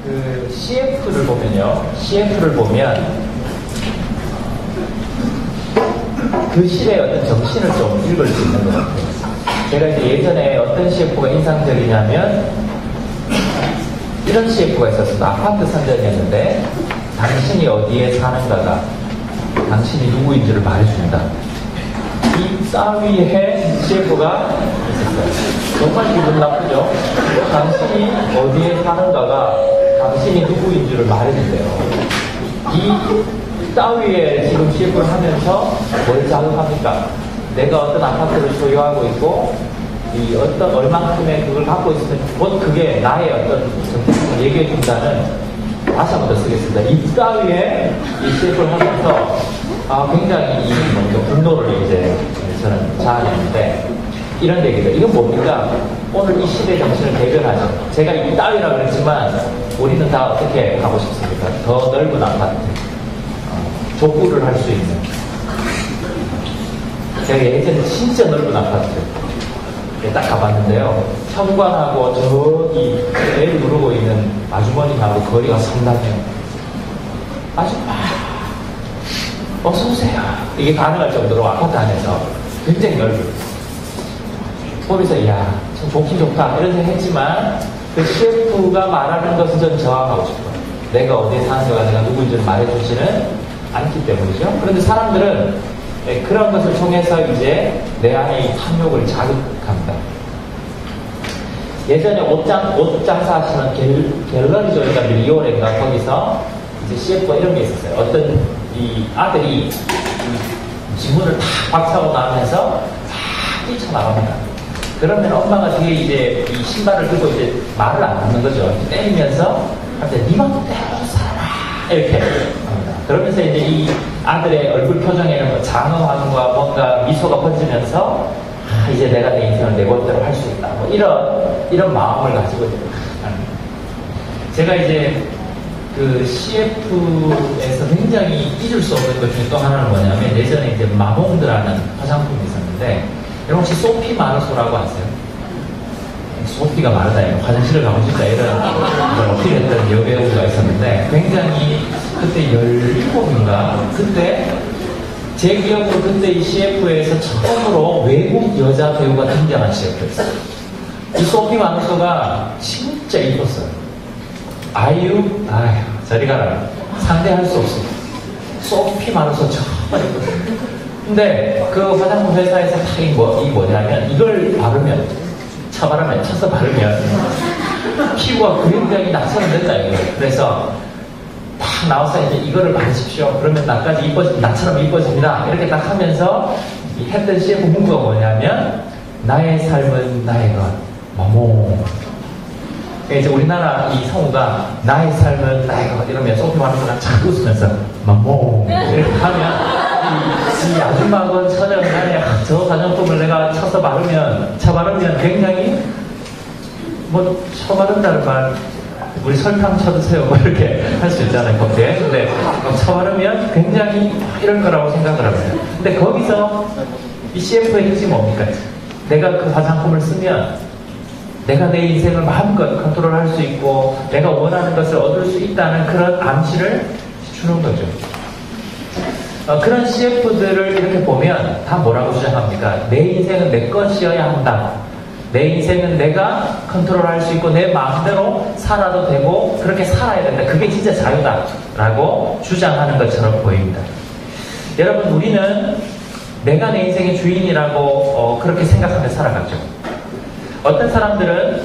그 CF를 보면요. CF를 보면 그 시대의 어떤 정신을 좀 읽을 수 있는 것 같아요. 제가 이제 예전에 어떤 CF가 인상적이냐면 이런 CF가 있었습니다. 아파트 선전이었는데 당신이 어디에 사는가가 당신이 누구인지를 말해준다. 이 따위의 CF가 있었어요. 정말 기분 나쁘죠? 당신이 어디에 사는가가 당신이 누구인지를 말해준대요. 이 따위의 지금 CF를 하면서 뭘 자극합니까? 내가 어떤 아파트를 소유하고 있고 이 어떤 얼만큼의 그걸 갖고 있으면 곧 그게 나의 어떤 선택을 얘기해준다는, 다시 한 번 더 쓰겠습니다. 이 따위의 이 CF를 하면서 굉장히 이 분노를 이제 저는 자아냈는데, 이런 얘기들. 이건 뭡니까? 오늘 이 시대 정신을 대변하죠. 제가 이 따위라고 그랬지만 우리는 다 어떻게 하고 싶습니까? 더 넓은 아파트, 족구를 할 수 있는. 제가 예전에 진짜 넓은 아파트 딱 가봤는데요. 현관하고 저기 애를 누르고 있는 아주머니하고 거리가 상당해요. 아줌마 어서오세요. 이게 가능할 정도로 아파트 안에서 굉장히 넓어요. 거기서 이야 참 좋긴 좋다 이런 생각 했지만, 그 CF가 말하는 것은 전 저항하고 싶어요. 내가 어디에 사는가, 내가 누구인지를 말해주지는 않기 때문이죠. 그런데 사람들은 그런 것을 통해서 이제 내 안에 이 탐욕을 자극합니다. 예전에 옷 장사 하시는 갤러리죠. 그러니까 리오레인가 거기서 이제 CF가 이런 게 있었어요. 어떤 이 아들이 지문을 탁 박차고 나면서 탁 뛰쳐나갑니다. 그러면 엄마가 뒤에 이제 이 신발을 들고 이제 말을 안 듣는 거죠. 때리면서 한테 니만 때려 살아 이렇게 합니다. 그러면서 이제 이 아들의 얼굴 표정에는 장엄함과 뭔가 미소가 번지면서 이제 내가 내 인생을 내 멋대로 할 수 있다. 뭐 이런 마음을 가지고 있습니다. 제가 이제 그 CF에서 굉장히 잊을 수 없는 것 중에 또 하나는 뭐냐면, 예전에 이제 마몽드라는 화장품이 있었는데, 여러분 혹시 소피 마르소라고 아세요? 소피가 마르다, 화장실을 가고 싶다 이런 걸 어필했던 여배우가 있었는데, 굉장히 그때 17인가 그때 제 기억으로 그때 이 CF에서 처음으로 외국 여자 배우가 등장한 CF였어요. 이 소피 마르소가 진짜 이뻤어요. 아유 저리 가라. 상대할 수 없어. 소피 마르소 정말 이뻤어요. 근데 그 화장품 회사에서 이 뭐냐면, 이걸 바르면, 쳐서 바르면 피부가 굉장히 나처럼 된다 이거예요. 그래서 딱 나와서 이제 이거를 바르십시오. 그러면 나처럼 이뻐집니다. 이렇게 딱 하면서 이 했던 CF 문구가 뭐냐면, 나의 삶은 나의 것, 마몽. 이제 우리나라 이 성우가 나의 삶은 나의 것 이러면 소피 마르소가 착 웃으면서 마몽 이렇게 하면, 이 아줌마건 처녀건 안에 저 화장품을 내가 쳐바르면 굉장히 쳐바른다는 말, 우리 설탕 쳐드세요 뭐 이렇게 할 수 있잖아요, 커피에. 근데 쳐바르면 굉장히 이럴 거라고 생각을 합니다. 근데 거기서 이 CF의 핵심이 뭡니까? 내가 그 화장품을 쓰면 내가 내 인생을 마음껏 컨트롤할 수 있고 내가 원하는 것을 얻을 수 있다는 그런 암시를 주는 거죠. 그런 CF들을 이렇게 보면 다 뭐라고 주장합니까? 내 인생은 내 것이어야 한다. 내 인생은 내가 컨트롤할 수 있고 내 마음대로 살아도 되고 그렇게 살아야 된다. 그게 진짜 자유다 라고 주장하는 것처럼 보입니다. 여러분, 우리는 내가 내 인생의 주인이라고 그렇게 생각하며 살아갔죠. 어떤 사람들은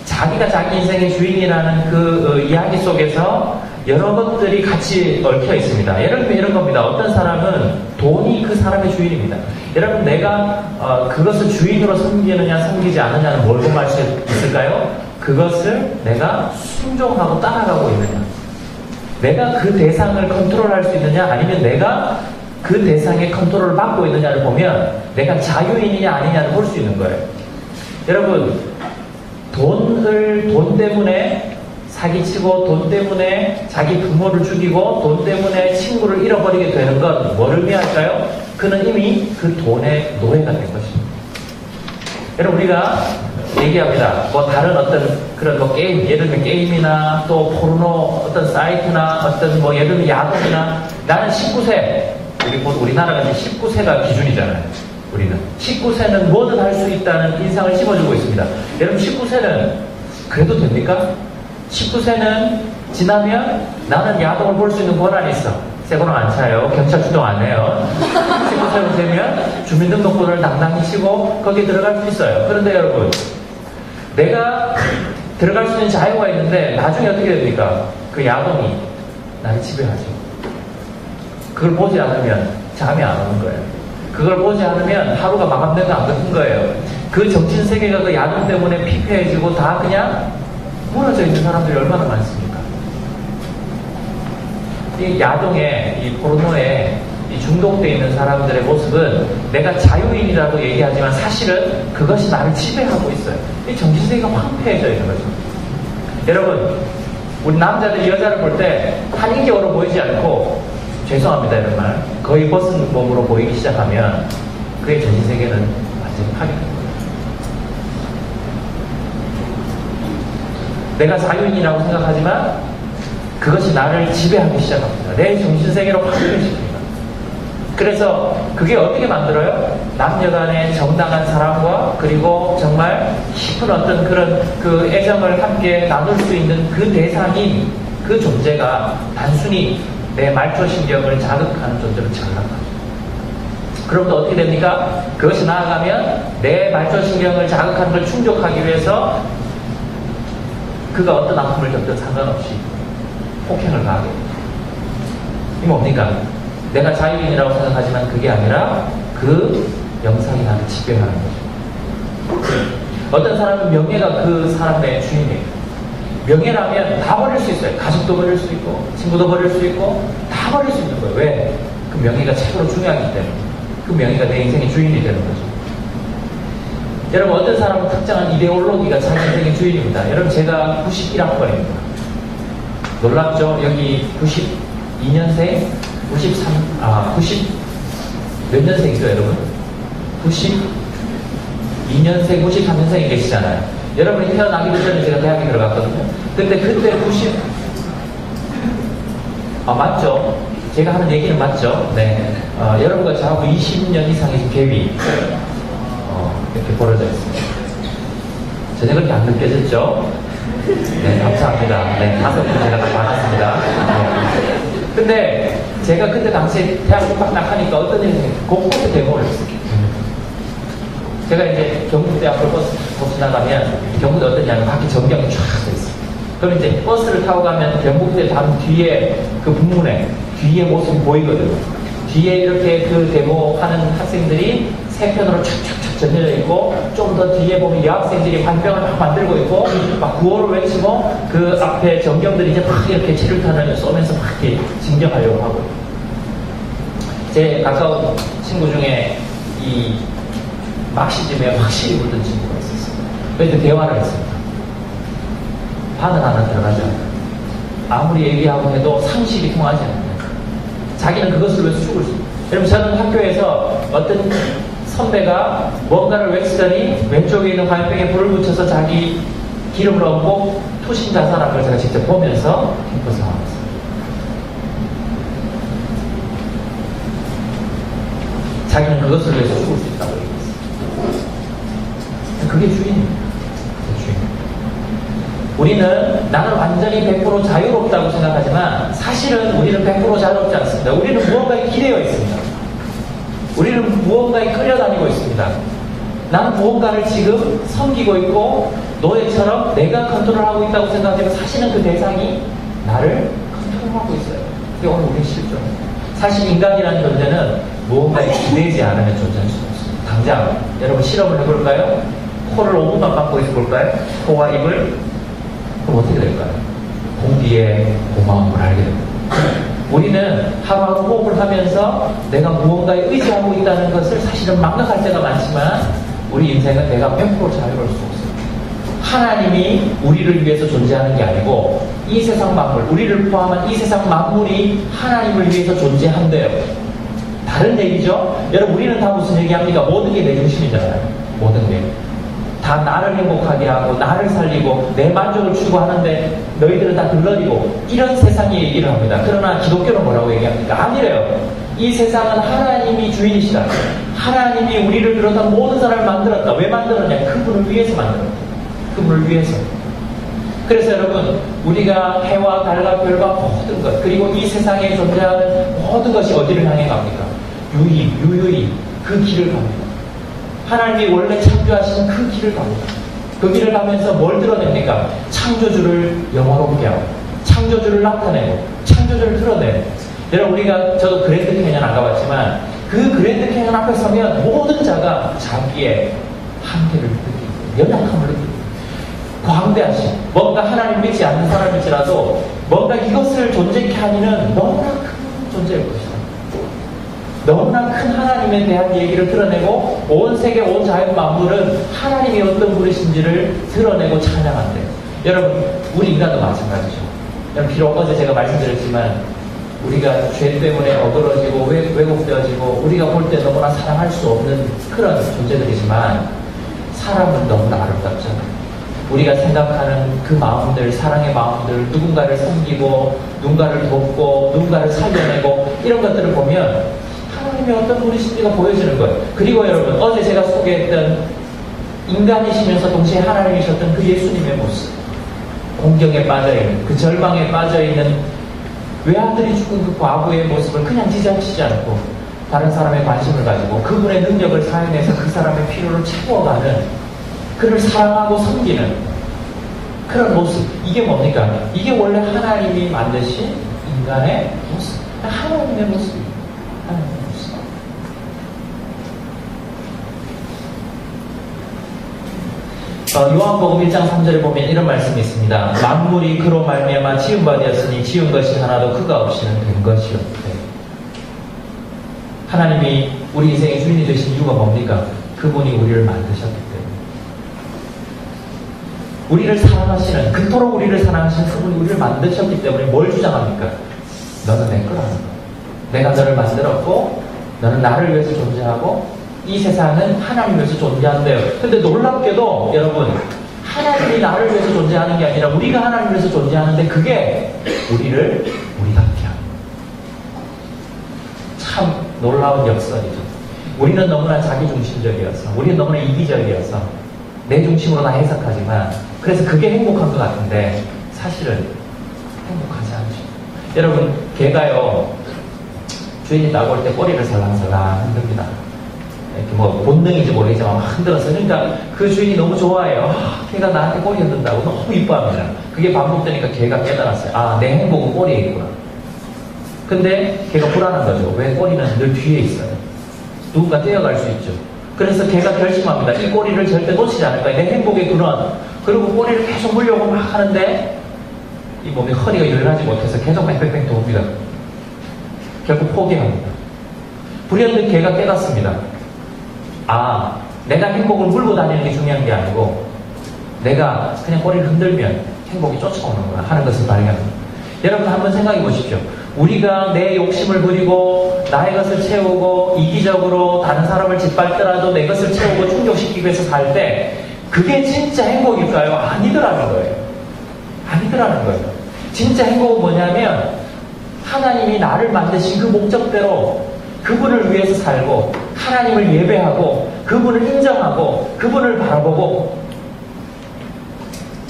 자기가 자기 인생의 주인이라는 그 이야기 속에서 여러 것들이 같이 얽혀 있습니다. 예를 들면 이런 겁니다. 어떤 사람은 돈이 그 사람의 주인입니다. 여러분, 내가 그것을 주인으로 섬기느냐 섬기지 않느냐는 뭘 보면 알 수 있을까요? 그것을 내가 순종하고 따라가고 있느냐, 내가 그 대상을 컨트롤할 수 있느냐, 아니면 내가 그 대상의 컨트롤을 받고 있느냐를 보면 내가 자유인이냐 아니냐를 볼 수 있는 거예요. 여러분, 돈 때문에 사기치고 돈 때문에 자기 부모를 죽이고 돈 때문에 친구를 잃어버리게 되는 건 뭘 의미할까요? 그는 이미 그 돈의 노예가 된 것입니다. 여러분, 우리가 얘기합니다. 뭐 다른 어떤 그런 뭐 게임, 예를 들면 게임이나 또 포르노 어떤 사이트나 어떤 뭐 예를 들면 야동이나 나는 19세, 우리나라가 이제 19세가 기준이잖아요. 우리는 19세는 뭐든 할 수 있다는 인상을 심어주고 있습니다. 여러분 19세는 그래도 됩니까? 19세는 지나면 나는 야동을 볼 수 있는 권한이 있어. 새거는 안 차요. 경찰 출동 안 해요. 19세로 되면 주민등록번호를 당당히 치고 거기에 들어갈 수 있어요. 그런데 여러분, 내가 들어갈 수 있는 자유가 있는데 나중에 어떻게 됩니까? 그 야동이 나를 지배하죠. 그걸 보지 않으면 잠이 안 오는 거예요. 그걸 보지 않으면 하루가 마감되고 안 끝은 거예요. 그 정신세계가 그 야동 때문에 피폐해지고 다 그냥 무너져 있는 사람들이 얼마나 많습니까? 이 야동에, 이 포르노에 이 중독되어 있는 사람들의 모습은 내가 자유인이라고 얘기하지만 사실은 그것이 나를 지배하고 있어요. 이 정신세계가 황폐해져 있는 거죠. 여러분, 우리 남자들이 여자를 볼 때 한 인격으로 보이지 않고, 죄송합니다 이런 말, 거의 벗은 몸으로 보이기 시작하면 그의 정신세계는 완전히 파괴됩니다. 내가 자유인이라고 생각하지만 그것이 나를 지배하기 시작합니다. 내 정신세계로 파괴시킵니다. 그래서 그게 어떻게 만들어요? 남녀 간의 정당한 사랑과 그리고 정말 깊은 어떤 그런 그 애정을 함께 나눌 수 있는 그 대상인 그 존재가 단순히 내 말초신경을 자극하는 존재로 전락하죠. 그럼 또 어떻게 됩니까? 그것이 나아가면 내 말초신경을 자극하는 걸 충족하기 위해서 그가 어떤 아픔을 겪든 상관없이 폭행을 가하게 됩니다. 이게 뭡니까? 내가 자유인이라고 생각하지만 그게 아니라 그 영상이 나를 지배하는 거죠. 어떤 사람은 명예가 그 사람의 주인이에요. 명예라면 다 버릴 수 있어요. 가족도 버릴 수 있고 친구도 버릴 수 있고 다 버릴 수 있는 거예요. 왜? 그 명예가 최고로 중요하기 때문에. 그 명예가 내 인생의 주인이 되는 거죠. 여러분, 어떤 사람은 특정한 이데올로기가 자기 인생의 주인입니다. 여러분, 제가 91학번입니다. 놀랍죠? 여기 92년생, 90 몇 년생이죠, 여러분? 92년생, 93년생이 계시잖아요. 여러분이 태어나기도 전에 제가 대학에 들어갔거든요. 근데 그때 맞죠? 제가 하는 얘기는 맞죠? 네. 여러분과 저하고 20년 이상의 갭이 이렇게 벌어져 있습니다. 전혀 그렇게 안 느껴졌죠? 네, 감사합니다. 네, 5분 제가 다 받았습니다. 네. 근데 제가 그때 당시에 대학교 딱 하니까 어떤 일이 곳곳에 데모를 했어요. 제가 이제 경북대학교 버스 타고 지나가면 경북대 어떠냐면 밖에 전경이 쫙 서 있어요. 그럼 이제 버스를 타고 가면 경북대 바로 뒤에 그 북문에 뒤에 모습이 보이거든요. 뒤에 이렇게 그 데모하는 학생들이 세 편으로 촥촥촥 전혀져 있고 좀 더 뒤에 보면 여학생들이 환병을 막 만들고 있고 막 구호를 외치고 그 앞에 전경들이 이제 막 이렇게 체류탄을 쏘면서 막 이렇게 진격하려고 하고 제 가까운 친구 중에 이 막시즘에 확실히 묻은 친구가 있었어요. 그래서 대화를 했습니다. 반응 하나 들어가지 않아요. 아무리 얘기하고 해도 상식이 통하지 않아요. 자기는 그것을 위해서 죽을 수 있어요. 여러분, 저는 학교에서 어떤 선배가 뭔가를 외치더니 왼쪽에 있는 화염병에 불을 붙여서 자기 기름을 얻고 투신 자살한 걸 제가 직접 보면서 캠퍼스 상황에서 자기는 그것을 위해서 죽을 수 있다고 얘기했어요. 그게 주인입니다. 우리는 나는 완전히 100% 자유롭다고 생각하지만 사실은 우리는 100% 자유롭지 않습니다. 우리는 무언가에 기대어 있습니다. 우리는 무언가에 끌려다니고 있습니다. 나는 무언가를 지금 섬기고 있고 노예처럼 내가 컨트롤하고 있다고 생각하지만 사실은 그 대상이 나를 컨트롤하고 있어요. 그게 오늘 우리의 실존입니다. 사실 인간이라는 존재는 무언가에 기대지 않으면 존재할 수 없습니다. 당장 여러분 실험을 해볼까요? 코를 5분만 감고 있어 볼까요? 코와 입을. 그럼 어떻게 될까요? 공기의 고마움을 알게 됩니다. 우리는 하루하루 호흡을 하면서 내가 무언가에 의지하고 있다는 것을 사실은 망각할 때가 많지만 우리 인생은 내가 100% 자유로울 수 없어요. 하나님이 우리를 위해서 존재하는 게 아니고 이 세상 만물, 우리를 포함한 이 세상 만물이 하나님을 위해서 존재한대요. 다른 얘기죠? 여러분, 우리는 다 무슨 얘기합니까? 모든 게 내 중심이잖아요. 모든 게. 다 나를 행복하게 하고 나를 살리고 내 만족을 추구하는데 너희들은 다 들러리고 이런 세상이 얘기를 합니다. 그러나 기독교는 뭐라고 얘기합니까? 아니래요. 이 세상은 하나님이 주인이시다. 하나님이 우리를 비롯한 모든 사람을 만들었다. 왜 만들었냐? 그분을 위해서 만들었다. 그분을 위해서. 그래서 여러분, 우리가 해와 달과 별과 모든 것, 그리고 이 세상에 존재하는 모든 것이 어디를 향해 갑니까? 유유히 그 길을 갑니다. 하나님이 원래 창조하시는 그 길을 갑니다. 그 길을 가면서 뭘 드러냅니까? 창조주를 영화롭게 하고, 창조주를 나타내고, 창조주를 드러내고. 여러분, 우리가, 저도 그랜드 캐년 안 가봤지만, 그 그랜드 캐년 앞에 서면 모든 자가 자기의 한계를 느끼고, 연약함을 느끼고, 광대하신, 뭔가 하나님 믿지 않는 사람일지라도, 뭔가 이것을 존재케 하기는 너무나 큰 존재일 것이다. 너무나 큰 하나님에 대한 얘기를 드러내고 온 세계 온 자연 만물은 하나님이 어떤 분이신지를 드러내고 찬양한대요. 여러분, 우리 인간도 마찬가지죠. 여러분, 비록 어제 제가 말씀드렸지만 우리가 죄 때문에 어그러지고 왜곡되어지고 우리가 볼 때 너무나 사랑할 수 없는 그런 존재들이지만 사람은 너무나 아름답잖아요. 우리가 생각하는 그 마음들, 사랑의 마음들, 누군가를 섬기고 누군가를 돕고 누군가를 살려내고 이런 것들을 보면 하나님이 어떤 분이신지가 보여지는 거예요. 그리고 여러분, 어제 제가 소개했던 인간이시면서 동시에 하나님이셨던 그 예수님의 모습, 공경에 빠져있는, 그 절망에 빠져있는 외아들이 죽은 그 과부의 모습을 그냥 지지치지 않고 다른 사람의 관심을 가지고 그분의 능력을 사용해서 그 사람의 필요를 채워가는, 그를 사랑하고 섬기는 그런 모습. 이게 뭡니까? 이게 원래 하나님이 만드신 인간의 모습, 하나님의 모습입니다. 하나님의 모습. 요한복음 1장 3절에 보면 이런 말씀이 있습니다. 만물이 그로 말미암아 지은 바 되었으니 지은 것이 하나도 그가 없이는 된 것이었대. 하나님이 우리 인생의 주인이 되신 이유가 뭡니까? 그분이 우리를 만드셨기 때문에. 우리를 사랑하시는, 그토록 우리를 사랑하시는 그분이 우리를 만드셨기 때문에 뭘 주장합니까? 너는 내 거라는 거야. 내가 너를 만들었고 너는 나를 위해서 존재하고 이 세상은 하나님 위해서 존재한대요. 근데 놀랍게도 여러분, 하나님이 나를 위해서 존재하는 게 아니라 우리가 하나님 위해서 존재하는데 그게 우리를 우리답게 합니다. 참 놀라운 역설이죠. 우리는 너무나 자기중심적이어서, 우리는 너무나 이기적이어서 내 중심으로 다 해석하지만, 그래서 그게 행복한 것 같은데 사실은 행복하지 않죠. 여러분, 개가요, 주인이 나올 때 꼬리를 살랑살랑 흔듭니다. 이렇게 뭐 본능인지 모르겠지만 막 흔들어서, 그러니까 그 주인이 너무 좋아해요. 걔가 나한테 꼬리 흔든다고 너무 이뻐합니다. 그게 반복되니까 걔가 깨달았어요. 아, 내 행복은 꼬리에 있구나. 근데 걔가 불안한 거죠. 왜? 꼬리는 늘 뒤에 있어요. 누군가 떼어갈 수 있죠. 그래서 걔가 결심합니다. 이 꼬리를 절대 놓치지 않을 거야. 내 행복의 근원. 그리고 꼬리를 계속 물려고 막 하는데 이 몸이 허리가 유연하지 못해서 계속 뺑뺑뺑 돕니다. 결국 포기합니다. 불현듯 걔가 깨닫습니다. 아, 내가 행복을 물고 다니는 게 중요한 게 아니고 내가 그냥 꼬리를 흔들면 행복이 쫓아오는 거야 하는 것을 발견합니다. 여러분, 한번 생각해 보십시오. 우리가 내 욕심을 부리고 나의 것을 채우고 이기적으로 다른 사람을 짓밟더라도 내 것을 채우고 충족시키기 위해서 살 때 그게 진짜 행복일까요? 아니더라는 거예요. 아니더라는 거예요. 진짜 행복은 뭐냐면 하나님이 나를 만드신 그 목적대로 그분을 위해서 살고 하나님을 예배하고 그분을 인정하고 그분을 바라보고,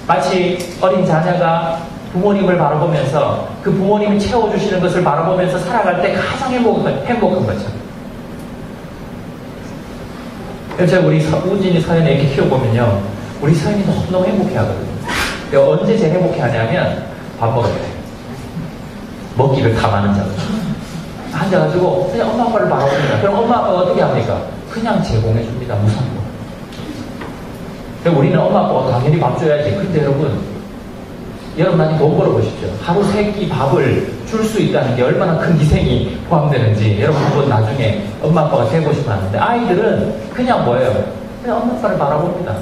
마치 어린 자녀가 부모님을 바라보면서 그 부모님이 채워주시는 것을 바라보면서 살아갈 때 가장 행복한 거죠. 제가 우리 우진이 서연이 이렇게 키워보면요, 우리 서연이 너무너무 행복해 하거든요. 언제 제일 행복해 하냐면 밥 먹을 때. 먹기를 탐하는 자죠. 앉아가지고 그냥 엄마 아빠를 바라봅니다. 그럼 엄마 아빠가 어떻게 합니까? 그냥 제공해줍니다. 무상으로. 우리는 엄마 아빠가 당연히 밥 줘야지. 근데 여러분 많이 돈 벌어보십시오. 하루 3끼 밥을 줄 수 있다는 게 얼마나 큰 희생이 포함되는지 여러분 한번 나중에 엄마 아빠가 되고 싶어 하는데, 아이들은 그냥 뭐예요? 그냥 엄마 아빠를 바라봅니다.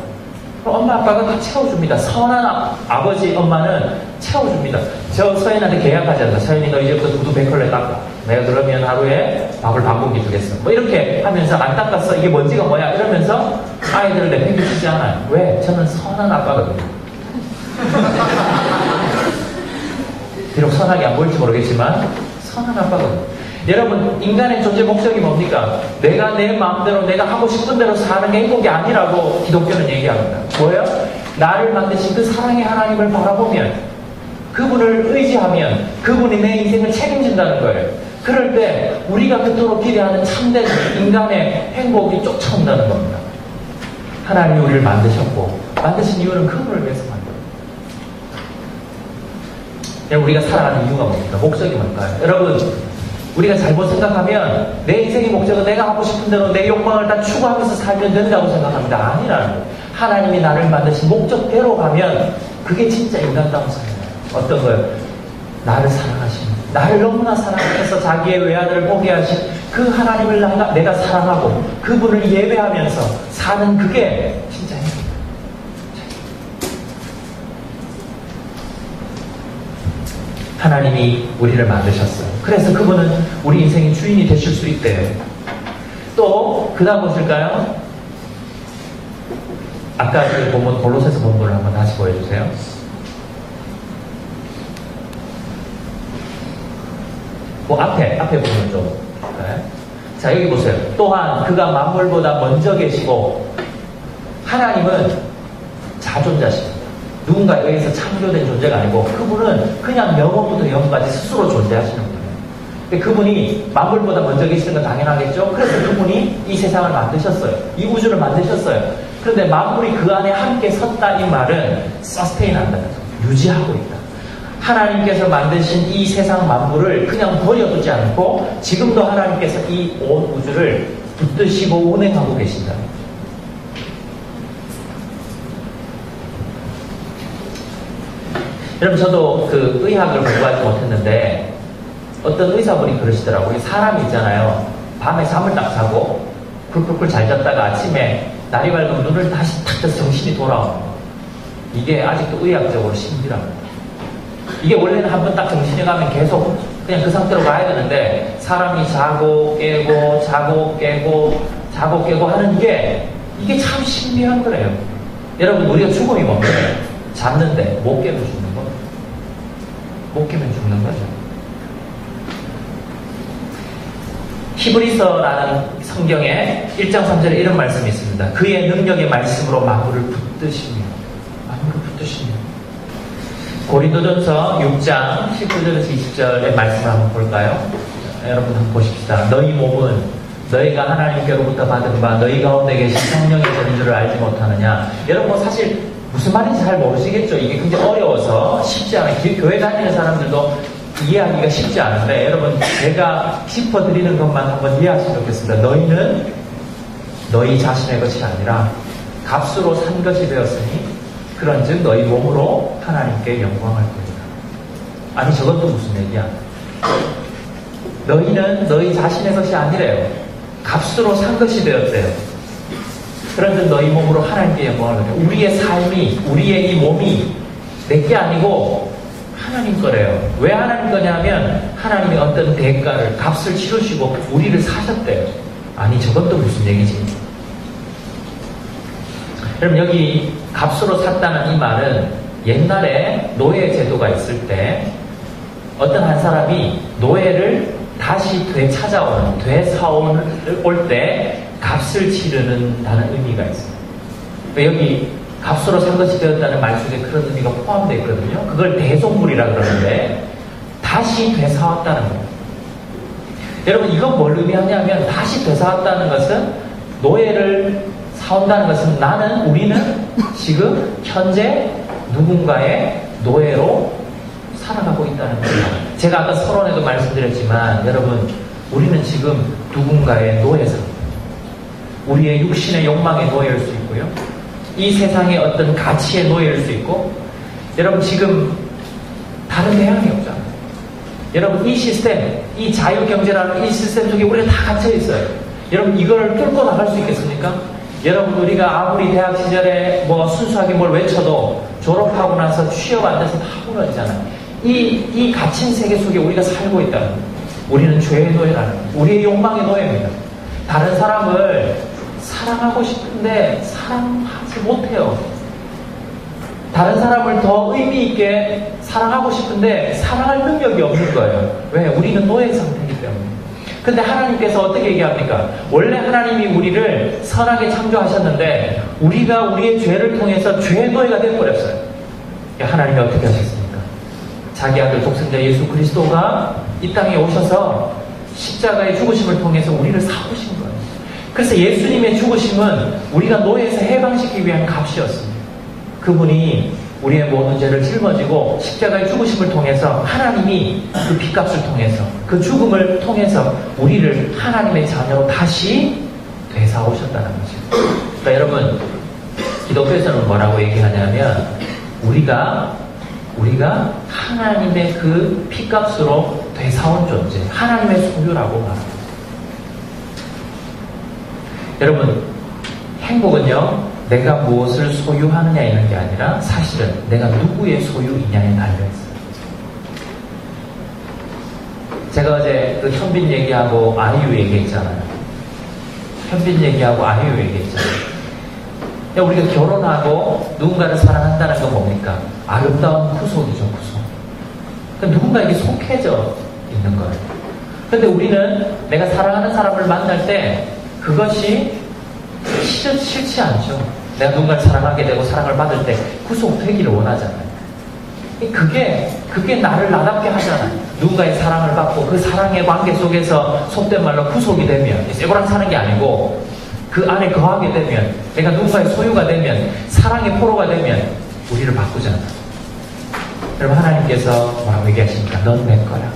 그럼 엄마 아빠가 다 채워줍니다. 선한 아버지 엄마는 채워줍니다. 저 서연한테 계약하잖아. 서연이 너 이제부터 구두 100컬레 닦아. 내가 그러면 하루에 밥을 반 공기 주겠어. 뭐 이렇게 하면서 안 닦았어. 이게 먼지가 뭐야? 이러면서 아이들을 내팽개치지 않아요. 왜? 저는 선한 아빠거든요. 비록 선하게 안 보일지 모르겠지만 선한 아빠거든요. 여러분, 인간의 존재 목적이 뭡니까? 내가 내 마음대로 내가 하고 싶은 대로 사는 게 행복이 아니라고 기독교는 얘기합니다. 뭐예요? 나를 만드신 그 사랑의 하나님을 바라보면, 그분을 의지하면 그분이 내 인생을 책임진다는 거예요. 그럴 때 우리가 그토록 기대하는 참된 인간의 행복이 쫓아온다는 겁니다. 하나님이 우리를 만드셨고, 만드신 이유는 그분을 위해서 만들어요. 우리가 살아가는 이유가 뭡니까? 목적이 뭘까요? 여러분, 우리가 잘못 생각하면 내 인생의 목적은 내가 하고 싶은 대로 내 욕망을 다 추구하면서 살면 된다고 생각합니다. 아니라는 거예요. 하나님이 나를 만드신 목적대로 가면 그게 진짜 인간다운 삶이에요. 어떤 거예요? 나를 사랑하신, 나를 너무나 사랑해서 자기의 외아들을 보게 하신 그 하나님을 내가 사랑하고 그분을 예배하면서 사는 그게 진짜 행복이에요. 하나님이 우리를 만드셨어요. 그래서 그분은 우리 인생의 주인이 되실 수 있대요. 또 그 다음 보실까요? 아까 그 본문 골로새서 본문을 한번 다시 보여주세요. 그 앞에 부분을 좀 볼까요? 자, 여기 보세요. 또한 그가 만물보다 먼저 계시고 하나님은 자존자십니다. 누군가에 의해서 창조된 존재가 아니고 그분은 그냥 영원부터 영원까지 스스로 존재하시는 분이에요. 그분이 만물보다 먼저 계시는 건 당연하겠죠. 그래서 그분이 이 세상을 만드셨어요. 이 우주를 만드셨어요. 그런데 만물이 그 안에 함께 섰다 이 말은 서스테인 한다는 거죠. 유지하고 있다. 하나님께서 만드신 이 세상 만물을 그냥 버려두지 않고 지금도 하나님께서 이 온 우주를 붙드시고 운행하고 계신다. 여러분, 저도 그 의학을 공부하지 못했는데 어떤 의사분이 그러시더라고요. 사람이 있잖아요. 밤에 잠을 딱 자고 쿨쿨쿨 잘 잤다가 아침에 날이 밝으면 눈을 다시 탁 떠서 정신이 돌아오는 거예요. 이게 아직도 의학적으로 신비랍니다. 이게 원래는 한번 딱 정신이 가면 계속 그냥 그 상태로 가야 되는데 사람이 자고 깨고 자고 깨고 자고 깨고 하는 게 이게 참 신비한 거래요. 여러분, 우리가 죽음이 뭡니까? 잤는데 못 깨면 죽는 거. 못 깨면 죽는 거죠. 히브리서라는 성경에 1장 3절에 이런 말씀이 있습니다. 그의 능력의 말씀으로 만물을 붙드시며 만물을 붙드시며. 고린도전서 6장 19절에서 20절의 말씀을 한번 볼까요? 여러분 한번 보십시다. 너희 몸은 너희가 하나님께로부터 받은 바 너희 가운데 계신 성령의 전주를 알지 못하느냐. 여러분 사실 무슨 말인지 잘 모르시겠죠? 이게 굉장히 어려워서 쉽지 않아요. 교회 다니는 사람들도 이해하기가 쉽지 않은데 여러분 제가 짚어드리는 것만 한번 이해하시면 좋겠습니다. 너희는 너희 자신의 것이 아니라 값으로 산 것이 되었으니 그런즉 너희 몸으로 하나님께 영광을 돌리라. 아니 저건 또 무슨 얘기야? 너희는 너희 자신의 것이 아니래요. 값으로 산 것이 되었대요. 그런즉 너희 몸으로 하나님께 영광을 돌리라. 우리의 삶이, 우리의 이 몸이 내게 아니고 하나님 거래요. 왜 하나님 거냐면 하나님이 어떤 대가를, 값을 치르시고 우리를 사셨대요. 아니 저건 또 무슨 얘기지? 여러분 여기 값으로 샀다는 이 말은 옛날에 노예 제도가 있을 때 어떤 한 사람이 노예를 다시 되찾아오는, 되사올 때 값을 치르는다는 의미가 있어요. 여기 값으로 산 것이 되었다는 말 속에 그런 의미가 포함되어 있거든요. 그걸 대속물이라 그러는데 다시 되사왔다는 거예요. 여러분 이건 뭘 의미하냐면 다시 되사왔다는 것은 노예를 사온다는 것은 우리는 지금 현재 누군가의 노예로 살아가고 있다는 거예요. 제가 아까 서론에도 말씀드렸지만 여러분 우리는 지금 누군가의 노예입니다. 우리의 육신의 욕망의 노예일 수 있고요. 이 세상의 어떤 가치의 노예일 수 있고 여러분 지금 다른 대안이 없잖아요. 여러분 이 시스템, 이 자유경제라는 이 시스템 속에 우리가 다 갇혀 있어요. 여러분 이걸 뚫고 나갈 수 있겠습니까? 여러분, 우리가 아무리 대학 시절에 뭐 순수하게 뭘 외쳐도 졸업하고 나서 취업 안 돼서 다 무너지잖아요. 이 갇힌 세계 속에 우리가 살고 있다는 거예요. 우리는 죄의 노예라는 거예요. 우리의 욕망의 노예입니다. 다른 사람을 사랑하고 싶은데 사랑하지 못해요. 다른 사람을 더 의미 있게 사랑하고 싶은데 사랑할 능력이 없는 거예요. 왜? 우리는 노예 상태이기 때문에. 근데 하나님께서 어떻게 얘기합니까? 원래 하나님이 우리를 선하게 창조하셨는데 우리가 우리의 죄를 통해서 죄의 노예가 되어버렸어요. 하나님이 어떻게 하셨습니까? 자기 아들 독생자 예수 그리스도가 이 땅에 오셔서 십자가의 죽으심을 통해서 우리를 사오신 거예요. 그래서 예수님의 죽으심은 우리가 노예에서 해방시키기 위한 값이었습니다. 그분이 우리의 모든 죄를 짊어지고 십자가의 죽으심을 통해서 하나님이 그 핏값을 통해서 그 죽음을 통해서 우리를 하나님의 자녀로 다시 되사오셨다는 거죠. 그러니까 여러분, 기독교에서는 뭐라고 얘기하냐면 우리가 하나님의 그 핏값으로 되사온 존재, 하나님의 소유라고 말합니다. 여러분, 행복은요, 내가 무엇을 소유하느냐 이런 게 아니라 사실은 내가 누구의 소유이냐에 달려있어요. 제가 어제 그 현빈 얘기하고 아이유 얘기했잖아요. 현빈 얘기하고 아이유 얘기했잖아요. 우리가 결혼하고 누군가를 사랑한다는 건 뭡니까? 아름다운 구속이죠, 구속. 그러니까 누군가에게 속해져 있는 거예요. 근데 우리는 내가 사랑하는 사람을 만날 때 그것이 싫지 않죠. 내가 누군가를 사랑하게 되고 사랑을 받을 때 구속되기를 원하잖아요. 그게 나를 나답게 하잖아요. 누군가의 사랑을 받고 그 사랑의 관계 속에서 속된 말로 구속이 되면 쇠고랑 사는 게 아니고 그 안에 거하게 되면 내가 누군가의 소유가 되면 사랑의 포로가 되면 우리를 바꾸잖아요. 여러분, 하나님께서 뭐라고 얘기하십니까? 넌 내 거야.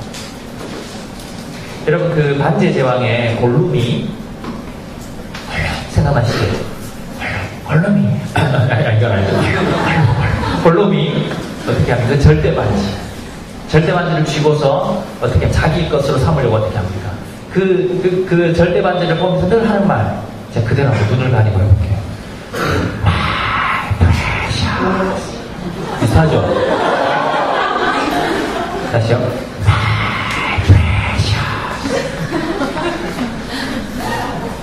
여러분, 그 반지의 제왕의 골룸이 생각나시죠? 골룸이 이건 아니죠. 골룸이 어떻게 합니까? 절대 반지를 쥐고서 어떻게 자기 것으로 삼으려고 어떻게 합니까? 그 절대 반지를 보면서 늘 하는 말, 제가 그대로 한번 눈을 가리고 해볼게요. My precious. 비슷하죠? 다시요. My precious.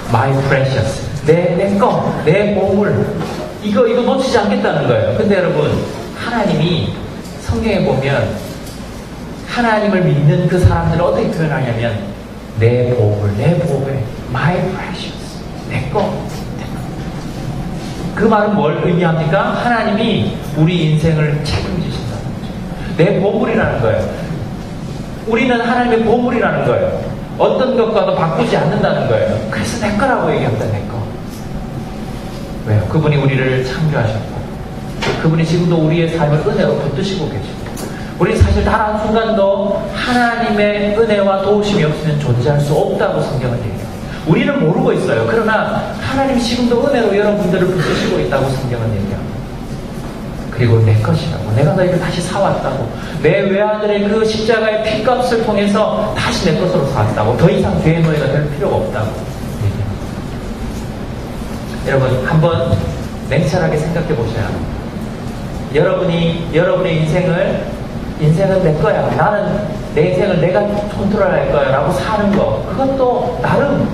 My precious. 내 보물. 이거 놓치지 않겠다는 거예요. 근데 여러분, 하나님이 성경에 보면 하나님을 믿는 그 사람들을 어떻게 표현하냐면 내 보물, my precious. 내 거. 그 말은 뭘 의미합니까? 하나님이 우리 인생을 책임지신다는 거죠. 내 보물이라는 거예요. 우리는 하나님의 보물이라는 거예요. 어떤 것과도 바꾸지 않는다는 거예요. 그래서 내 거라고 얘기합니다. 내 거. 왜요? 그분이 우리를 창조하셨고 그분이 지금도 우리의 삶을 은혜로 붙드시고 계시고 우리 사실 단 한순간도 하나님의 은혜와 도우심이 없으면 존재할 수 없다고 성경은 얘기해요. 우리는 모르고 있어요. 그러나 하나님 지금도 은혜로 여러분들을 붙드시고 있다고 성경은 얘기합니다. 그리고 내 것이라고, 내가 너희를 다시 사왔다고, 내 외아들의 그 십자가의 핏값을 통해서 다시 내 것으로 사왔다고, 더 이상 죄의 노예가 될 필요가 없다고 얘기합니다. 여러분, 한번 냉철하게 생각해 보셔야 합니다. 여러분의 인생은 내 거야, 나는 내 인생을 내가 컨트롤할 거야 라고 사는 거, 그것도 나름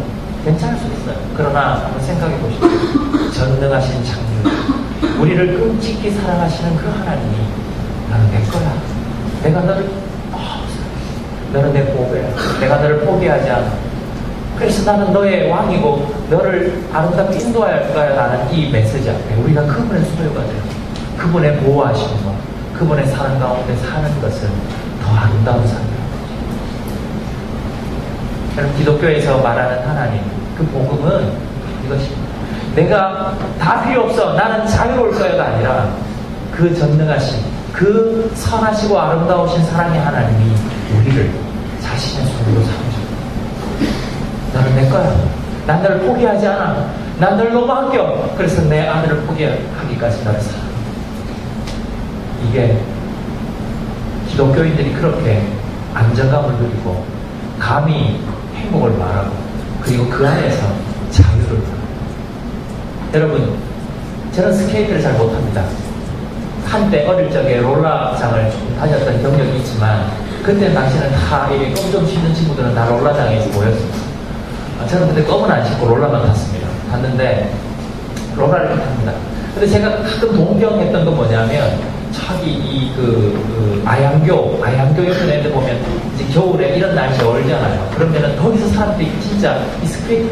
괜찮을 수 있어요. 그러나 한번 생각해 보십시오. 전능하신 창조, 우리를 끔찍히 사랑하시는 그 하나님이 나는 내 거야, 내가 너를 너는 내 보배야, 내가 너를 포기하지 않아, 그래서 나는 너의 왕이고 너를 아름답게 인도할 거야 라는 이 메시지 앞에 우리가 그분의 소유가 되고 그분의 보호하심과 그분의 사랑 가운데 사는 것은 더 아름다운 삶이라고. 여러분, 기독교에서 말하는 하나님, 그 복음은 이것입니다. 내가 다 필요 없어, 나는 자유로울 거야가 아니라 그 전능하신, 그 선하시고 아름다우신 사랑의 하나님이 우리를 자신의 손으로 삼으셨다. 너는 내 거야. 난 너를 포기하지 않아. 난 너를 너무 아껴. 그래서 내 아들을 포기하기까지 너를 사랑해. 이게 기독교인들이 그렇게 안정감을 누리고 감히 행복을 말하고 그리고 그 안에서 자유를 말하고 여러분, 저는 스케이트를 잘 못합니다. 한때 어릴 적에 롤라장을 좀 다녔던 경력이 있지만 그때 당시에는 다 이게 껌 좀 씹는 친구들은 다 롤라장에서 모였습니다. 저는 그때 껌은 안 씹고 롤라만 탔습니다. 탔는데 롤라를 탑니다. 근데 제가 가끔 동경했던 건 뭐냐면 저기 아양교 옆에 애들 보면 이제 겨울에 이런 날씨에 얼잖아요. 그러면은 거기서 사람들이 진짜 이 스케이트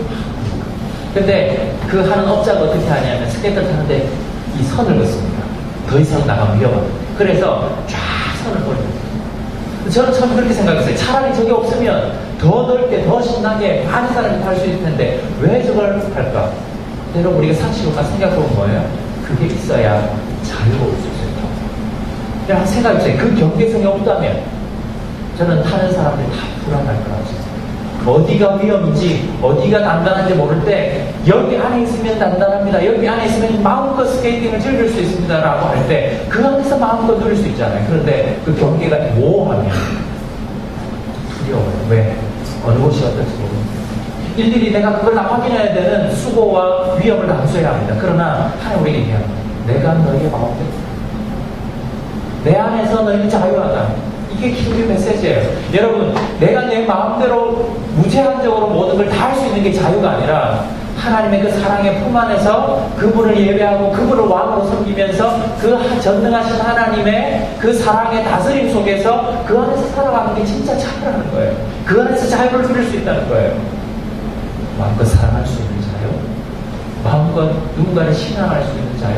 근데 그 하는 업자가 어떻게 하냐면 스케이트를 타는데 이 선을 긋습니다. 더 이상 나가면 위험합니다. 그래서 쫙 선을 걸어요. 저는 처음 그렇게 생각했어요. 차라리 저게 없으면 더 넓게 더 신나게 많은 사람이 탈 수 있을 텐데 왜 저걸 할까? 여러분 우리가 상식으로 생각해보면 뭐예요? 그게 있어야 자유가 올 수 있어요. 그냥 생각해보세요. 그 경계성이 없다면 저는 타는 사람들이 다 불안할 거라고 생각해요. 어디가 위험인지 어디가 단단한지 모를 때 여기 안에 있으면 단단합니다. 여기 안에 있으면 마음껏 스케이팅을 즐길 수 있습니다 라고 할 때 그 안에서 마음껏 누릴 수 있잖아요. 그런데 그 경계가 모호하면 두려워요. 왜? 어느 곳이 어떨지 모릅니다. 일일이 내가 그걸 다 확인해야 되는 수고와 위험을 감수해야 합니다. 그러나 하나님 우리에게 얘기합니다. 내가 너희의 마음대로 내 안에서 너희는 자유하다. 이게 기독교 메시지예요. 여러분, 내가 내 마음대로 무제한적으로 모든 걸 다 할 수 있는 게 자유가 아니라 하나님의 그 사랑의 품 안에서 그분을 예배하고 그분을 왕으로 섬기면서 그 전능하신 하나님의 그 사랑의 다스림 속에서 그 안에서 살아가는 게 진짜 자유라는 거예요. 그 안에서 자유를 누릴 수 있다는 거예요. 마음껏 사랑할 수 있는 자유, 마음껏 누군가를 신앙할 수 있는 자유,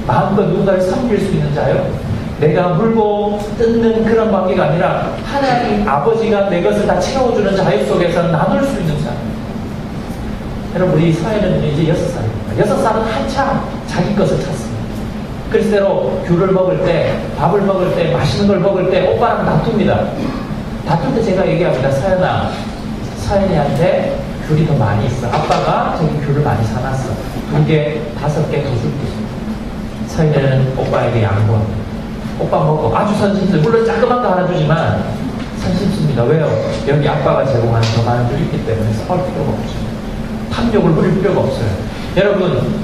마음껏 누군가를 섬길 수 있는 자유, 내가 물고 뜯는 그런 관계가 아니라 하나님 아버지가 내 것을 다 채워주는 자유 속에서 나눌 수 있는 자유. 여러분 우리 사회는 이제 6살입니다. 6살은 한참 자기 것을 찾습니다. 글쎄로 귤을 먹을 때, 밥을 먹을 때, 맛있는 걸 먹을 때 오빠랑 다툽니다. 다툴 때 제가 얘기합니다. 서연아, 서연이한테 귤이 더 많이 있어. 아빠가 저기 귤을 많이 사놨어. 2개, 5개 더 줄게. 서연이는 오빠에게 양보합니다. 오빠 먹고 아주 선심스러워. 물론 자그만 거 하나 주지만 선심습니다. 왜요? 여기 아빠가 제공하는 더 많은 줄 있기 때문에 싸울 필요가 없죠. 탐욕을 부릴 필요가 없어요. 여러분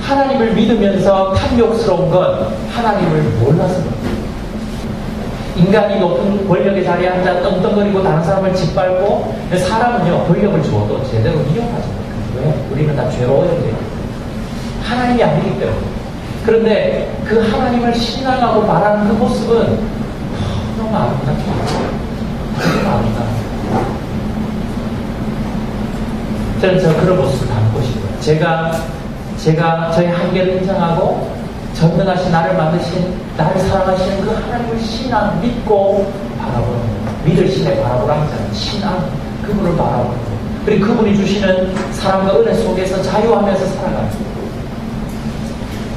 하나님을 믿으면서 탐욕스러운 건 하나님을 몰라서입니다. 인간이 높은 권력의 자리에 앉아 떵떵거리고 다른 사람을 짓밟고 사람은요 권력을 주어도 제대로 이용하지 못해요. 왜? 우리는 다 죄로 오염되어 하나님이 아니기 때문에. 그런데 그 하나님을 신앙하고 말하는 그 모습은 너무 아름답죠. 너무 아름답죠. 저는 그런 모습을 담고 싶어요. 제가 저의 한계를 인정하고 전능하신 나를 만드신 나를 사랑하시는 그 하나님을 신앙 믿고 바라보는 믿을 신에 바라보라는 신앙 그분을 바라보는 거. 그리고 그분이 주시는 사랑과 은혜 속에서 자유하면서 살아가는 거.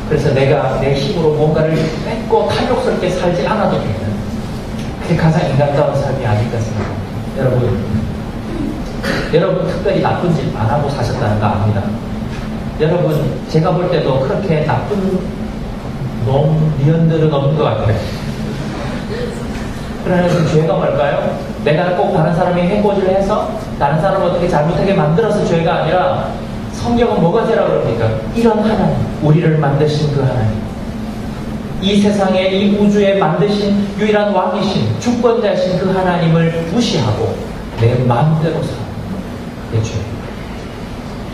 그래서 내가 내 힘으로 뭔가를 뺏고 탐욕스럽게 살지 않아도 되는 그게 가장 인간다운 삶이 아닐까 생각합니다. 여러분 특별히 나쁜 짓 안 하고 사셨다는 거 압니다. 여러분 제가 볼 때도 그렇게 나쁜 니언들은 없는 것 같아요. 그러나 그 죄가 뭘까요? 내가 꼭 다른 사람이 해코지를 해서 다른 사람을 어떻게 잘못하게 만들어서 죄가 아니라 성경은 뭐가 죄라고 그럽니까? 이런 하나님, 우리를 만드신 그 하나님, 이 세상에 이 우주에 만드신 유일한 왕이신 주권자이신 그 하나님을 무시하고 내 마음대로 사는 그게 죄예요.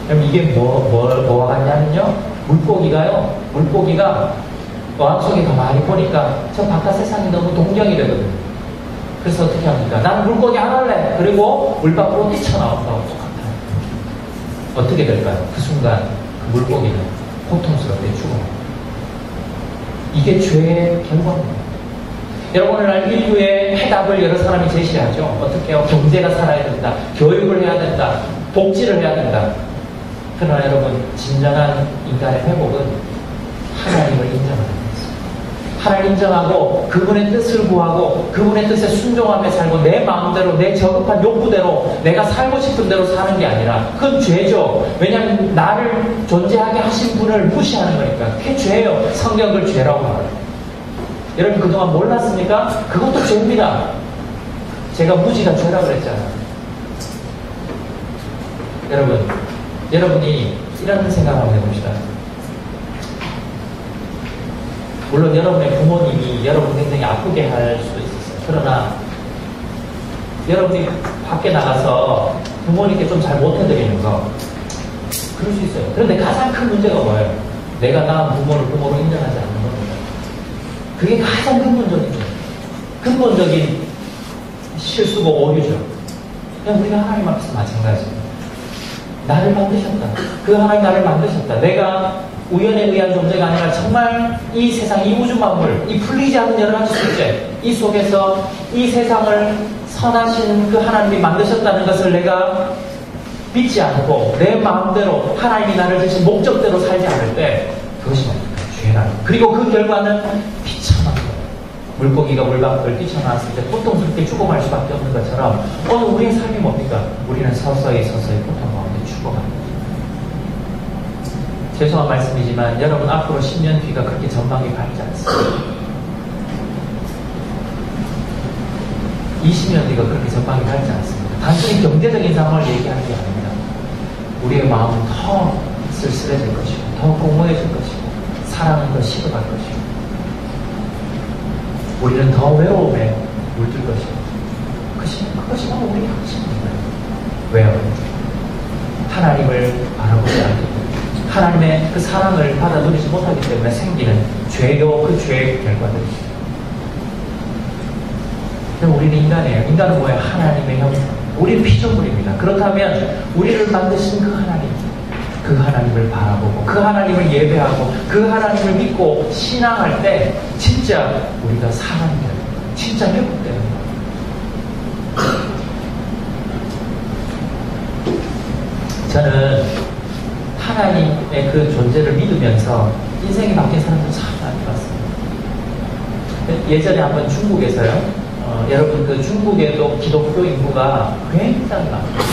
그럼 이게 뭐와 같냐면요, 물고기가 어항속에 가만히 보니까 저 바깥 세상이 너무 동경이 되거든요. 그래서 어떻게 합니까? 나는 물고기 안 할래. 그리고 물 밖으로 뛰쳐나온다고 똑같아요. 어떻게 될까요? 그 순간 그 물고기는 고통스럽게 죽어요. 이게 죄의 결과입니다. 여러분 오늘날 인류의 해답을 여러 사람이 제시하죠. 어떻게 해요? 경제가 살아야 된다. 교육을 해야 된다. 복지를 해야 된다. 그러나 여러분 진정한 인간의 회복은 하나님을 인정하는 것입니다. 하나님 인정하고 그분의 뜻을 구하고 그분의 뜻에 순종하며 살고 내 마음대로 내 저급한 욕구대로 내가 살고 싶은 대로 사는 게 아니라 그건 죄죠. 왜냐하면 나를 존재하게 하신 분을 무시하는 거니까. 그게 죄예요. 성경은 그걸 죄라고 말해요. 여러분 그동안 몰랐습니까? 그것도 죄입니다. 제가 무지가 죄라고 그랬잖아요. 여러분이 이런 생각 한번 해봅시다. 물론 여러분의 부모님이 여러분 굉장히 아프게 할 수도 있었어요. 그러나 여러분이 밖에 나가서 부모님께 좀 잘 못해드리는 거 그럴 수 있어요. 그런데 가장 큰 문제가 뭐예요? 내가 낳은 부모를 부모로 인정하지 않는 겁니다. 그게 가장 근본적인 실수고 오류죠. 그냥 우리가 하나님 앞에서 마찬가지입니다. 나를 만드셨다. 그 하나님 나를 만드셨다. 내가 우연에 의한 존재가 아니라 정말 이 세상, 이 우주 만물, 이 풀리지 않는 여러 가지 숙제, 이 속에서 이 세상을 선하신 그 하나님이 만드셨다는 것을 내가 믿지 않고 내 마음대로 하나님이 나를 주신 목적대로 살지 않을 때 그것이 뭡니까? 죄라. 그리고 그 결과는 비참한 거예요. 물고기가 물 밖을 뛰쳐나왔을 때 고통스럽게 죽어갈 수밖에 없는 것처럼 오늘 우리의 삶이 뭡니까? 우리는 서서히 고통 가운데 죽어갑니다. 죄송한 말씀이지만 여러분 앞으로 10년 뒤가 그렇게 전망이 밝지 않습니다. 20년 뒤가 그렇게 전망이 밝지 않습니다. 단순히 경제적인 상황을 얘기하는 게 아닙니다. 우리의 마음은 더 쓸쓸해질 것이고 더 공허해질 것이고 사랑은 더 식어갈 것이고 우리는 더 외로움에 물들 것이고 그것이 바로 우리의 핵심입니다. 왜요? 하나님을 바라보지 않기 때문에 하나님의 그 사랑을 받아 누리지 못하기 때문에 생기는 죄요, 그 죄의 결과들이죠. 우리는 인간이에요. 인간은 뭐예요? 하나님의 형상. 우리는 피조물입니다. 그렇다면 우리를 만드신 그 하나님을 바라보고 그 하나님을 예배하고 그 하나님을 믿고 신앙할 때 진짜 우리가 사람이 되는 거예요. 진짜 회복되는 거예요. 저는 하나님의 그 존재를 믿으면서 인생이 바뀐 사람들 참 많이 봤습니다. 예전에 한번 중국에서요. 여러분 그 중국에도 기독교 인구가 굉장히 많습니다.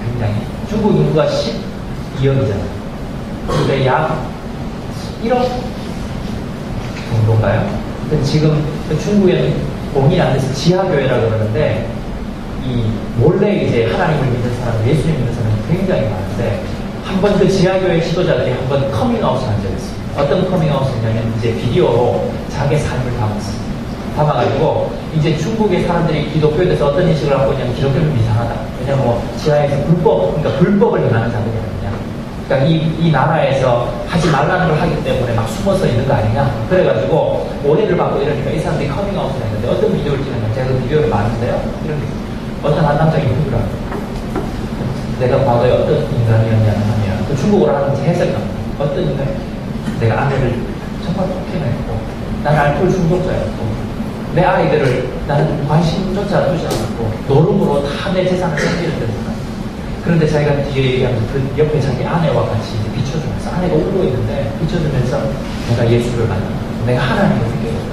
굉장히. 중국 인구가 12억이잖아요. 근데 약 1억 정도인가요? 지금 중국에는 공인이 안 돼서 지하교회라고 그러는데 이 몰래 이제 하나님을 믿는 사람, 예수님 믿는 사람이 굉장히 많은데 한번 그 지하교회 지도자들이 한번 커밍아웃을 한 적이 있습니다. 어떤 커밍아웃이냐면 이제 비디오로 자기의 삶을 담았습니다. 담아가지고 이제 중국의 사람들이 기독교에 대해서 어떤 인식을 갖고 있냐면 기독교는 이상하다. 왜냐면 뭐 지하에서 불법을 행하는 자들이 아니냐. 그러니까 이 나라에서 하지 말라는 걸 하기 때문에 막 숨어서 있는 거 아니냐. 그래가지고 오해를 받고 이러니까 이 사람들이 커밍아웃을 했는데 어떤 비디오를 찍었냐면 제가 그 비디오를 봤는데요. 이런 어떤 한 남자 유튜브라 내가 과거에 어떤 인간이었냐면 하면 그 중국어로 하는지 해석합니다. 어떤 인간? 내가 아내를 정말 폭행했고 나는 알코올 중독자였고 내 아이들을 나는 관심조차 두지 않았고 노름으로 다 내 재산을 챙기는 거야. 그런데 자기가 뒤에 얘기하면서 그 옆에 자기 아내와 같이 이제 비춰주면서 아내가 울고 있는데 비춰주면서 내가 예수를 만났고 내가 하나님을 믿게 됐다.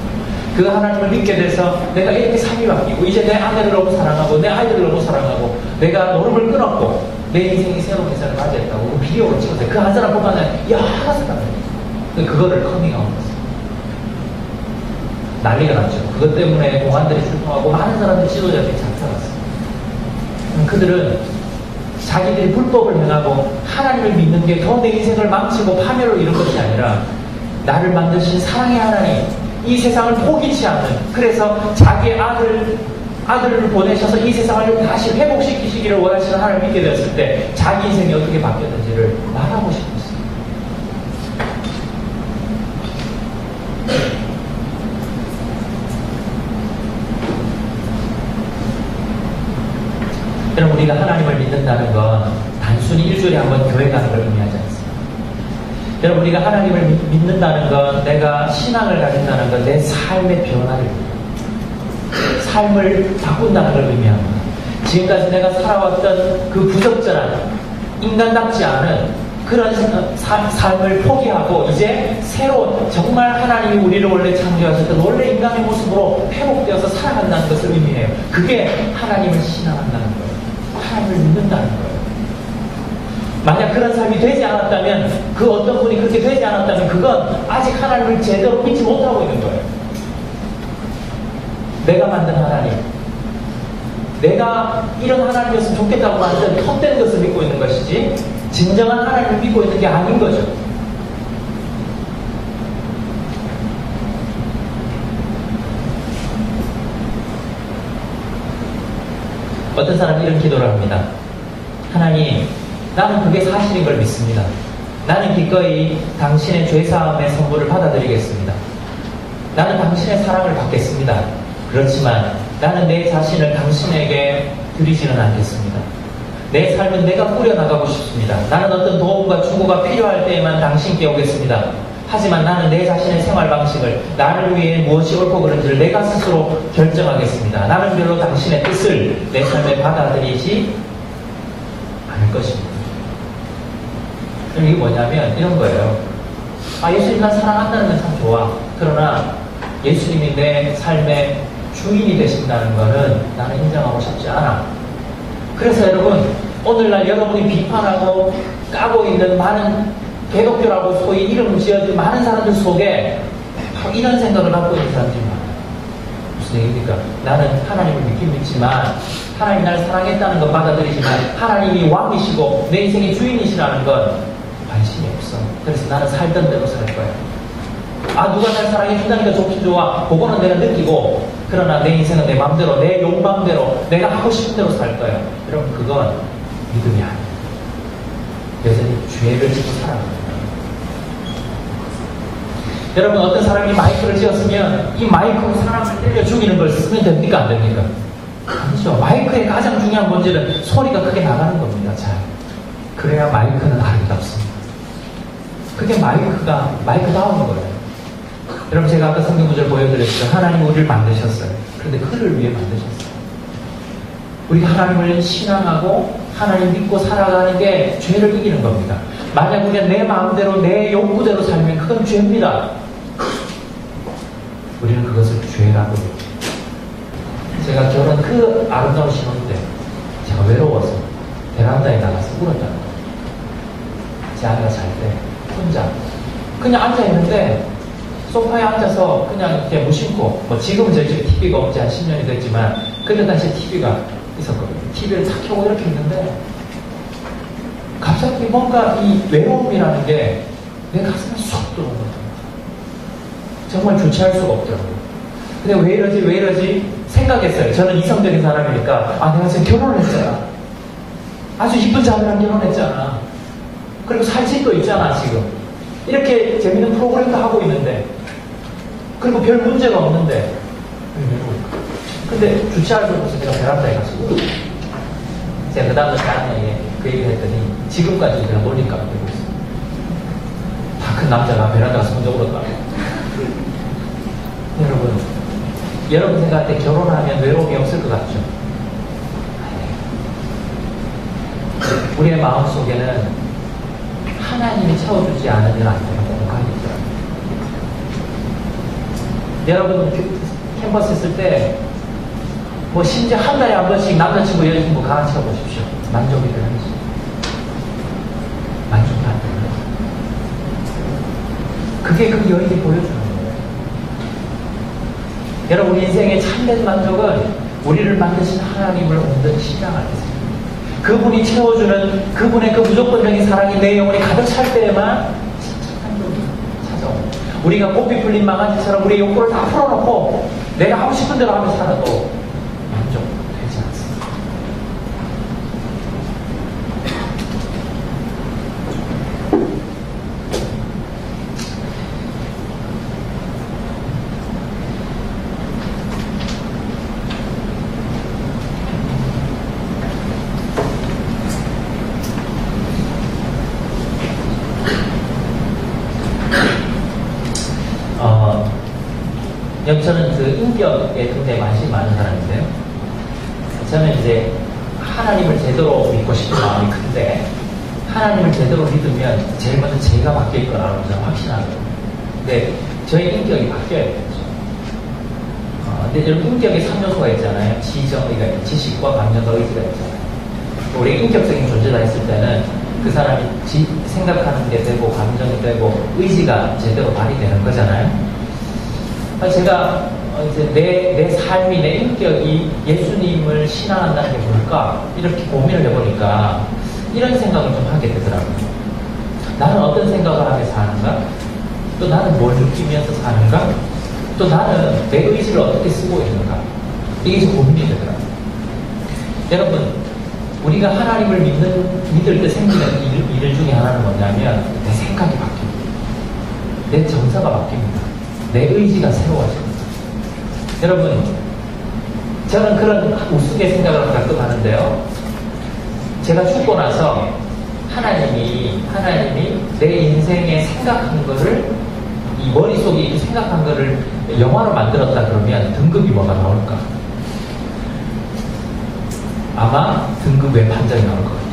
그 하나님을 믿게 돼서 내가 이렇게 삶이 바뀌고 이제 내 아내를 너무 사랑하고 내 아이들을 너무 사랑하고 내가 노름을 끊었고 내 인생이 새로운 회사를 맞이했다고 그 비디오를 찍었어요. 그 한 사람 보면은 야 하나씩 그거를 커밍아웃했어요. 난리가 났죠. 그것 때문에 공안들이 출동하고 많은 사람들이 지도자들이 잡혀갔어요. 그들은 자기들이 불법을 행하고 하나님을 믿는 게 더 내 인생을 망치고 파멸로 이룬 것이 아니라 나를 만드신 사랑의 하나님 이 세상을 포기치 않는 그래서 자기의 아들을 보내셔서 이 세상을 다시 회복시키시기를 원하시는 하나님을 믿게 되었을 때 자기 인생이 어떻게 바뀌었는지를 말하고 싶었어요. 여러분 우리가 하나님을 믿는다는 건 단순히 일주일에 한 번 교회 가는 걸 의미하지 않습니다. 여러분 우리가 하나님을 믿는다는 건 내가 신앙을 가진다는 건 내 삶의 변화를 삶을 바꾼다는 걸 의미합니다. 지금까지 내가 살아왔던 그 부적절한 인간답지 않은 그런 삶을 포기하고 이제 새로운 정말 하나님이 우리를 원래 창조하셨던 원래 인간의 모습으로 회복되어서 살아간다는 것을 의미해요. 그게 하나님을 신앙한다는 거예요. 하나님을 믿는다는 거예요. 만약 그런 삶이 되지 않았다면 그 어떤 분이 그렇게 되지 않았다면 그건 아직 하나님을 제대로 믿지 못하고 있는 거예요. 내가 만든 하나님 내가 이런 하나님이었으면 좋겠다고 만든 헛된 것을 믿고 있는 것이지 진정한 하나님을 믿고 있는 게 아닌 거죠. 어떤 사람이 이런 기도를 합니다. 하나님, 나는 그게 사실인 걸 믿습니다. 나는 기꺼이 당신의 죄사함의 선물을 받아들이겠습니다. 나는 당신의 사랑을 받겠습니다. 그렇지만 나는 내 자신을 당신에게 드리지는 않겠습니다. 내 삶은 내가 꾸려나가고 싶습니다. 나는 어떤 도움과 충고가 필요할 때에만 당신께 오겠습니다. 하지만 나는 내 자신의 생활 방식을, 나를 위해 무엇이 옳고 그른지를 내가 스스로 결정하겠습니다. 나는 별로 당신의 뜻을 내 삶에 받아들이지 않을 것입니다. 그럼 이게 뭐냐면 이런 거예요. 예수님 난 사랑한다는 건 참 좋아. 그러나 예수님이 내 삶의 주인이 되신다는 것은 나는 인정하고 싶지 않아. 그래서 여러분, 오늘날 여러분이 비판하고 까고 있는 많은 개독교라고 소위 이름을 지어진 많은 사람들 속에 바로 이런 생각을 갖고 있는 사람들이 많아요. 무슨 얘기입니까? 나는 하나님을 믿긴 믿지만 하나님이 나를 사랑했다는 건 받아들이지만 하나님이 왕이시고 내 인생의 주인이시라는 건 관심이 없어. 그래서 나는 살던 대로 살 거야. 누가 날 사랑해준다니까 좋긴 좋아. 그거는 내가 느끼고, 그러나 내 인생은 내 마음대로, 내 욕망대로, 내가 하고 싶은 대로 살 거야. 여러분, 그건 믿음이 아니야. 여전히 죄를 지고 살아갑니다. 여러분, 어떤 사람이 마이크를 쥐었으면 이 마이크로 사람을 때려 죽이는 걸 쓰면 됩니까? 안 됩니까? 아니죠. 마이크의 가장 중요한 본질은 소리가 크게 나가는 겁니다. 잘. 그래야 마이크는 아름답습니다. 그게 마이크다운 거예요. 여러분, 제가 아까 성경 구절 보여드렸죠. 하나님 우리를 만드셨어요. 그런데 그를 위해 만드셨어요. 우리가 하나님을 신앙하고 하나님 믿고 살아가는 게 죄를 이기는 겁니다. 만약 우리가 내 마음대로 내 욕구대로 살면 그건 죄입니다. 우리는 그것을 죄라고 해요. 제가 결혼 그 아름다운 신혼 때 제가 외로워서 베란다에 나가서 울었다는 거예요. 제 아내가 잘 때 혼자 그냥 앉아있는데 소파에 앉아서 그냥 이렇게 무심코, 지금은 저희 집에 TV가 없지 한 10년이 됐지만 그때 당시에 TV가 있었거든요. TV를 탁 켜고 이렇게 있는데 갑자기 뭔가 이 외로움이라는 게 내 가슴에 쏙 들어온 거예요. 정말 주체할 수가 없더라고요. 근데 왜 이러지 생각했어요. 저는 이성적인 사람이니까 내가 지금 결혼을 했잖아. 아주 이쁜 자매랑 결혼했잖아. 그리고 살 집도 있잖아 지금. 이렇게 재밌는 프로그램도 하고 있는데, 그리고 별 문제가 없는데 근데 주차할 수 없어서 제가 베란다에 가시고 제가 그 다음날 아내에게 그 얘기를 했더니 지금까지 제가 놀림감을 들고 있어요. 다 큰 남자가 베란다 가서 혼자 울었다고. 여러분 생각할 때 결혼하면 외로움이 없을 것 같죠? 우리의 마음속에는 하나님이 채워주지 않으면 안 되는 공간이 있더라고요. 여러분 캠퍼스 있을 때 심지어 한 달에 한 번씩 남자친구 여자친구 강아지쳐 보십시오. 만족이 되는지 만족이 안 되는 거예요. 그게 그 여인이 보여주는 거예요. 여러분, 인생의 참된 만족은 우리를 만드신 하나님을 온전히 신앙할 때입니다. 그분이 채워주는 그분의 그 무조건적인 사랑이 내 영혼이 가득 찰 때에만 진짜 만족이 찾아옵니다. 우리가 꽃피 풀린 망아지처럼 우리의 욕구를 다 풀어놓고 내가 하고 싶은 대로 하며 살아도 만족되지 않습니다. 저는 그 인격에 굉장히 관심이 많은 사람인데요. 저는 이제 하나님을 제대로 믿고 싶은 마음이 큰데, 하나님을 제대로 믿으면 제일 먼저 제가 바뀔 거라고 저는 확신하거든요. 근데 저희 인격이 바뀌어야 되죠. 근데 여러분, 인격에 3요소가 있잖아요. 지정의가, 지식과 감정과 의지가 있잖아요. 우리 인격적인 존재다 했을 때는 그 사람이 생각하는 게 되고 감정이 되고 의지가 제대로 발휘되는 거잖아요. 제가 이제 내 삶이, 내 인격이 예수님을 신앙한다는 게 뭘까? 이렇게 고민을 해보니까 이런 생각을 좀 하게 되더라고요. 나는 어떤 생각을 하며 사는가? 또 나는 뭘 느끼면서 사는가? 또 나는 내 의지를 어떻게 쓰고 있는가? 이게 좀 고민이 되더라고요. 여러분, 우리가 하나님을 믿을 때 생기는 일 중에 하나는 뭐냐면 내 생각이 바뀝니다. 내 정서가 바뀝니다. 내 의지가 새로워집니다. 여러분, 저는 그런 우스개 생각을 가끔 하는데요. 제가 죽고 나서 하나님이 내 인생에 생각한 거를, 이 머릿속에 이 생각한 거를 영화로 만들었다 그러면 등급이 뭐가 나올까? 아마 등급 외 판정이 나올 것 같아요.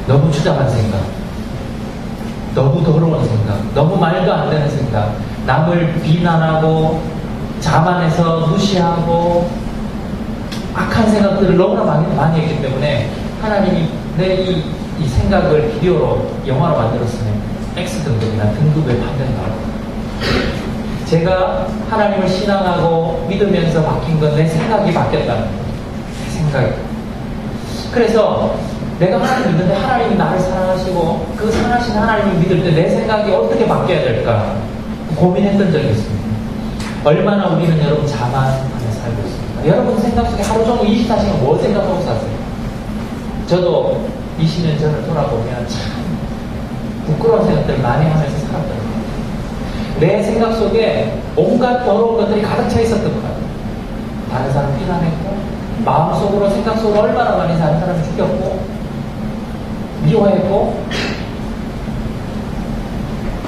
너무 추잡한 생각, 너무 더러운 생각, 너무 말도 안 되는 생각, 남을 비난하고 자만해서 무시하고 악한 생각들을 너무나 많이 했기 때문에 하나님이 내 이 생각을 비디오로 영화로 만들었으면 X등급이나 등급의 판정이 나올 거예요. 제가 하나님을 신앙하고 믿으면서 바뀐 건 내 생각이 바뀌었다는 거예요. 내 생각이. 그래서 내가 하나님 믿는데 하나님이 나를 사랑하시고 그 사랑하신 하나님을 믿을 때 내 생각이 어떻게 바뀌어야 될까 고민했던 적이 있습니다. 얼마나 우리는 여러분 자만하며 살고 있습니다. 여러분 생각 속에 하루 종일 24시간 뭘 생각하고 사세요? 저도 20년 전을 돌아보면 참 부끄러운 생각들을 많이 하면서 살았더라고요. 내 생각 속에 온갖 더러운 것들이 가득 차 있었던 것 같아요. 다른 사람 비난했고, 마음속으로, 생각 속으로 얼마나 많이 다른 사람을 죽였고, 미워했고,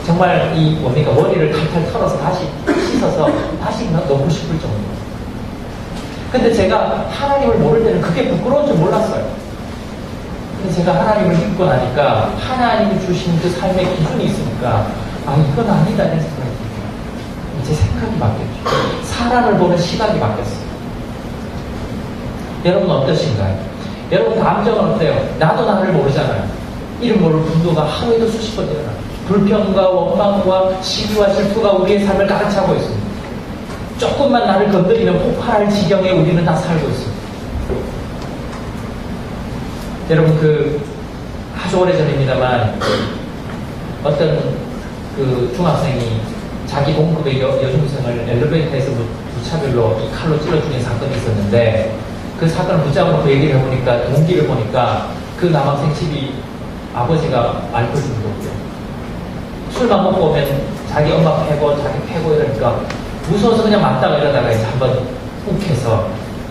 정말 머리를 탈탈 털어서 다시 씻어서 다시 넣고 싶을 정도로. 근데 제가 하나님을 모를 때는 그게 부끄러운 줄 몰랐어요. 근데 제가 하나님을 믿고 나니까 하나님이 주신 그 삶의 기준이 있으니까 이건 아니다 이런 생각이 들어요. 제 생각이 바뀌었죠. 사람을 보는 시각이 바뀌었어요. 여러분 어떠신가요? 여러분 감정은 어때요? 나도 나를 모르잖아요. 이름 모를 분노가 하루에도 수십 번 일어나요. 불평과 원망과 시기와 질투가 우리의 삶을 가득 차고 있습니다. 조금만 나를 건드리면 폭발할 지경에 우리는 다 살고 있습니다. 여러분 아주 오래전입니다만 어떤 중학생이 자기 동급의 여중생을 엘리베이터에서 무차별로 이 칼로 찔러 죽인 사건이 있었는데 그 사건을 붙잡아놓고 얘기를 해보니까 동기를 보니까 그 남학생 집이 아버지가 알코올 중독이에요. 술만 먹고 오면 자기 엄마 패고 자기 패고 이러니까 무서워서 그냥 맞다가 이러다가 이제 한번 욱해서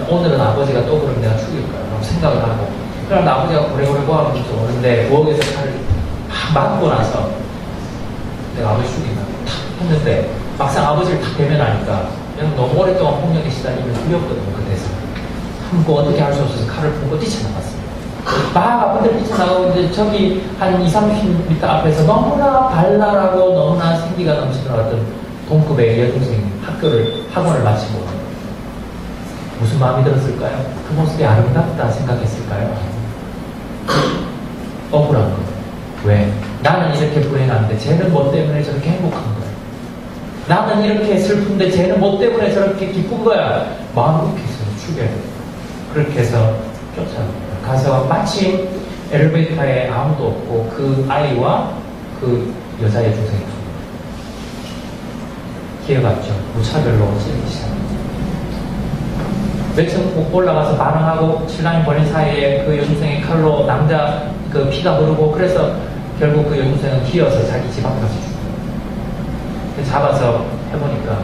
오늘은 아버지가 또 그러면 내가 죽일 거야 라고 생각을 하고 그럼 아버지가 고래고래 고하면서 오는데 부엌에서 칼을 막 맞고 나서 내가 아버지 죽인다 탁 했는데 막상 아버지를 탁 대면하니까 너무 오랫동안 폭력에 시달리면 두렵거든요. 그래서 참고 어떻게 할 수 없어서 칼을 품고 뛰쳐나갔어요. 막 아픈데 뛰쳐나가고 이제 저기 한 20-30m 앞에서 너무나 발랄하고 너무나 생기가 넘치는 어떤 동급의 여중생 학원을 마치고 무슨 마음이 들었을까요? 그 모습이 아름답다 생각했을까요? 억울한 거예요. 왜? 나는 이렇게 불행한데 쟤는 뭐 때문에 저렇게 행복한 거야. 나는 이렇게 슬픈데 쟤는 뭐 때문에 저렇게 기쁜 거야. 마음이 욱해서 죽여요. 그렇게 해서 쫓아갑니다. 가서 마침 엘리베이터에 아무도 없고 그 아이와 그 여자의 중생이 죽어요. 기어갔죠. 무차별로 찔리기 시작합니다. 며칠 올라가서 반응하고 신랑이 버린 사이에 그 여중생의 칼로 남자 그 피가 흐르고 그래서 결국 그 여중생은 기어서 자기 집 앞에 가서 죽어요. 잡아서 해보니까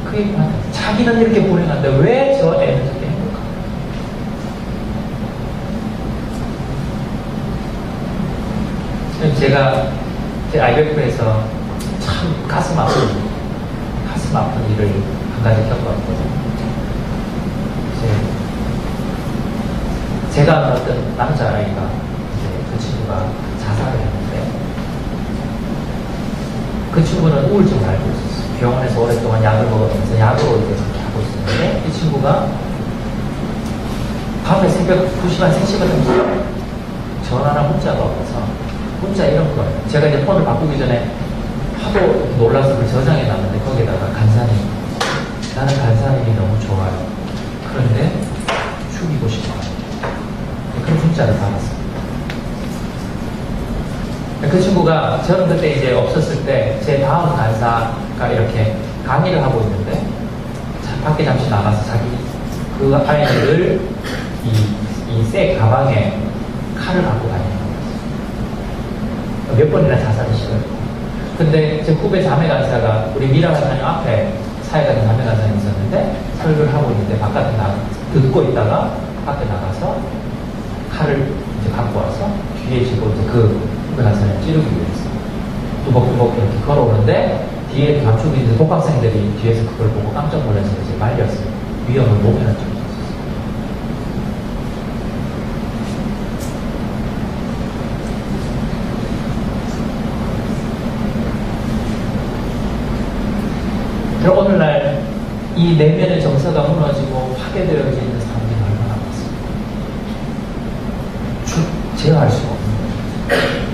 그 얘기는 자기는 이렇게 불행한데 왜 저 애는 저렇게 행복한가? 제가 제 IBF에서 참 가슴 아픈 일을 한 가지 겪어왔거든요. 제가 어떤 남자아이가 그 친구가 자살을 했는데 그 친구는 우울증을 앓고 있었어요. 병원에서 오랫동안 약을 먹으면서 약으로 이렇게 하고 있었는데 이 친구가 밤에 새벽 2시간, 3시간 정도 전화나 문자가 와서 문자 이런 거예요. 제가 이제 폰을 바꾸기 전에 하도 놀라서 그걸 저장해 놨는데 거기에다가 간사님, 나는 간사님이 너무 좋아요. 그런데 죽이고 싶어요. 그런 문자를 받았어요. 그 친구가 저는 그때 이제 없었을 때 제 다음 간사가 이렇게 강의를 하고 있는데 밖에 잠시 나가서 자기 그 아이를 이 새 가방에 칼을 갖고 다니는 거였어요. 몇 번이나 자살을 시도했고. 근데 제 후배 자매 간사가 우리 미라 간사님 앞에 사회가는 자매 간사님 있었는데 설교를 하고 있는데 바깥에 듣고 있다가 밖에 나가서 칼을 이제 갖고 와서 뒤에 지고 이제 그 후배 간사님 찌르기 위해서 두벅두벅 이렇게 걸어오는데 뒤에 감추고 있는 복학생들이 뒤에서 그걸 보고 깜짝 놀라서 이제 말렸어요. 위험을 모면한 적이 있었어요. 그럼 오늘날 이 내면의 정서가 무너지고 파괴되어져 있는 사람들이 얼마나 많습니까? 제어할 수가 없는 거예요.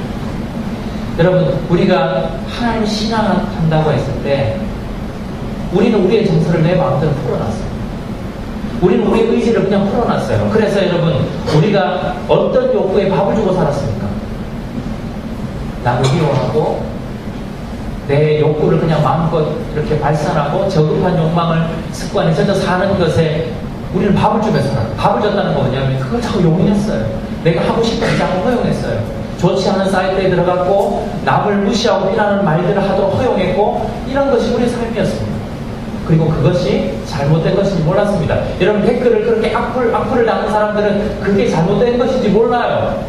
여러분, 우리가 하나님 신앙한다고 했을 때 우리는 우리의 정서를 내 마음대로 풀어놨어요. 우리는 우리의 의지를 그냥 풀어놨어요. 그래서 여러분, 우리가 어떤 욕구에 밥을 주고 살았습니까? 남을 미워하고 내 욕구를 그냥 마음껏 이렇게 발산하고 저급한 욕망을 습관에 젖어 사는 것에 우리는 밥을 주면서 살아요. 밥을 줬다는 거 뭐냐면 그걸 자꾸 용인했어요. 내가 하고 싶은 걸 자꾸 허용했어요. 좋지 않은 사이트에 들어갔고 남을 무시하고 비난하는 말들을 하도록 허용했고 이런 것이 우리의 삶이었습니다. 그리고 그것이 잘못된 것인지 몰랐습니다. 여러분 댓글을 그렇게 악플을 다는 사람들은 그게 잘못된 것인지 몰라요.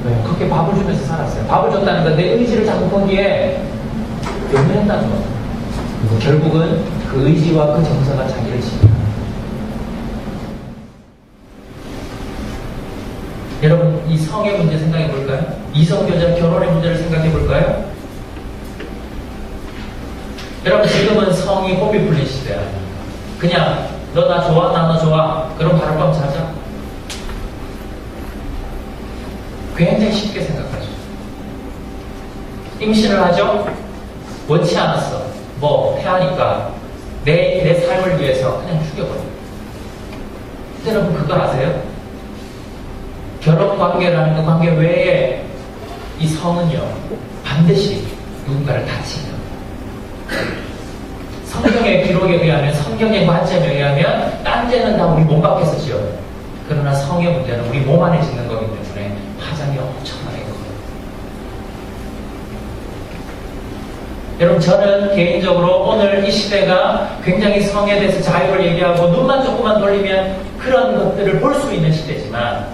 왜? 그렇게 밥을 주면서 살았어요. 밥을 줬다는 건 내 의지를 자꾸 거기에 용인했다는 겁니다. 그리고 결국은 그 의지와 그 정서가 자기를 지배합니다. 여러분, 이 성의 문제 생각해 볼까요? 이성교제 결혼의 문제를 생각해 볼까요? 여러분, 지금은 성이 호비 풀린 시대야. 그냥 너 나 좋아, 나 너 좋아. 그럼 하룻밤 자자. 굉장히 쉽게 생각하죠. 임신을 하죠? 원치 않았어. 뭐 태하니까 내 삶을 위해서 그냥 죽여버려. 근데 여러분 그거 아세요? 결혼 관계라는 그 관계 외에 이 성은요 반드시 누군가를 다친다. 성경의 기록에 의하면, 성경의 관점에 의하면 딴 데는 다 우리 몸 밖에서 지어요. 그러나 성의 문제는 우리 몸 안에 짓는 거기 때문에 파장이 엄청나게 커요. 여러분, 저는 개인적으로 오늘 이 시대가 굉장히 성에 대해서 자유를 얘기하고 눈만 조금만 돌리면 그런 것들을 볼 수 있는 시대지만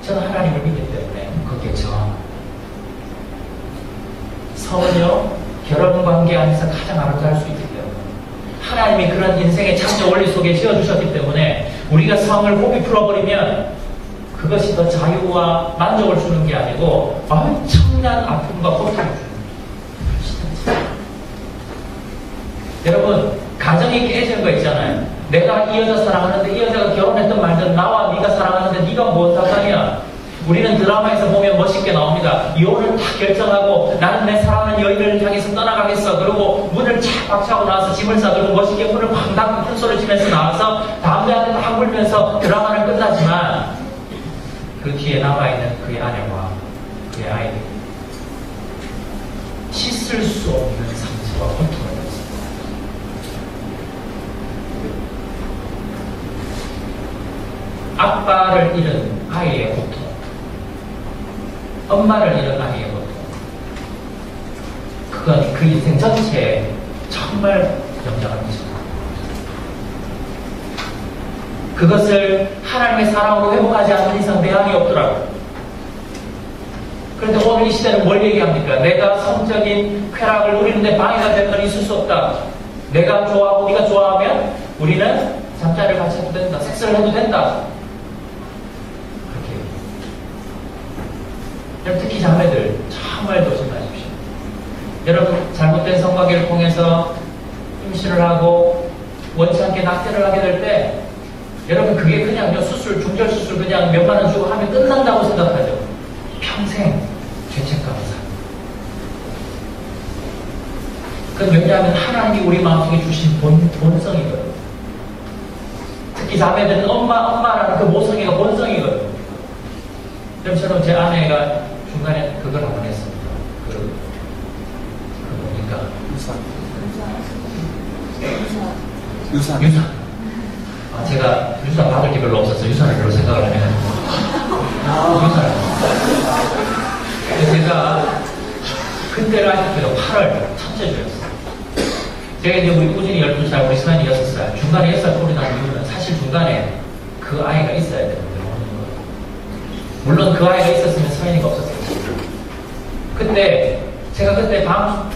저는 하나님을 믿기 때문에 거기에 저항합니다. 성은요 결혼 관계 안에서 가장 아름다울 수 있기 때문에 하나님이 그런 인생의 창조 원리 속에 지어주셨기 때문에 우리가 성을 호비 풀어버리면 그것이 더 자유와 만족을 주는 게 아니고 엄청난 아픔과 고통을 주는 거예요. 여러분, 가정이 깨지는 거 있잖아요. 내가 이 여자 사랑하는데 이 여자가 결혼했던 말든 나와 네가 사랑하는데 네가 뭔 상관이야. 우리는 드라마에서 보면 멋있게 나옵니다. 이혼을 다 결정하고 나는 내 사랑하는 여인을 향해서 떠나가겠어. 그리고 문을 착 박차고 나와서 짐을 싸들고 멋있게 문을 쾅 닫고 큰 소리 치면서 나와서 담배한테 딱 불면서 드라마는 끝나지만 그 뒤에 남아있는 그의 아내와 그의 아이들 씻을 수 없는 상처와 고통을 받습니다. 아빠를 잃은 아이의 고통, 엄마를 잃은 아이의 고통, 그건 그 인생 전체에 정말 영향을 미칩니다. 그것을 하나님의 사랑으로 회복하지 않는 이상 대안이 없더라고요. 그런데 오늘 이 시대는 뭘 얘기합니까? 내가 성적인 쾌락을 누리는데 방해가 되는 건 있을 수 없다. 내가 좋아하고 네가 좋아하면 우리는 잠자리를 같이 해도 된다. 섹스를 해도 된다. 그렇게. 특히 자매들 정말 조심하십시오. 여러분, 잘못된 성관계를 통해서 임신을 하고 원치 않게 낙태를 하게 될 때 여러분 그게 그냥 수술, 중절 수술 그냥 몇만 원 주고 하면 끝난다고 생각하죠. 평생 죄책감을 삽니다. 그건 왜냐하면 하나님이 우리 마음속에 주신 본성이거든요. 특히 자매들은 엄마라는 그 모성애가 본성이거든요. 그럼처럼 제 아내가 중간에 그걸 한번 했습니다. 그 뭡니까? 유산. 제가 유산 받을 게 별로 없어서 유산을 별로 생각을 안 해가지고. 유산을. 근데 제가 그때를 아직도 8월 첫째 주였어요. 제가 이제 우리 꾸준히 12살, 우리 서연이 6살, 중간에 6살 소리 난 이유는 사실 중간에 그 아이가 있어야 되는데, 물론 그 아이가 있었으면 서연이가 없었어요. 근데 제가 그때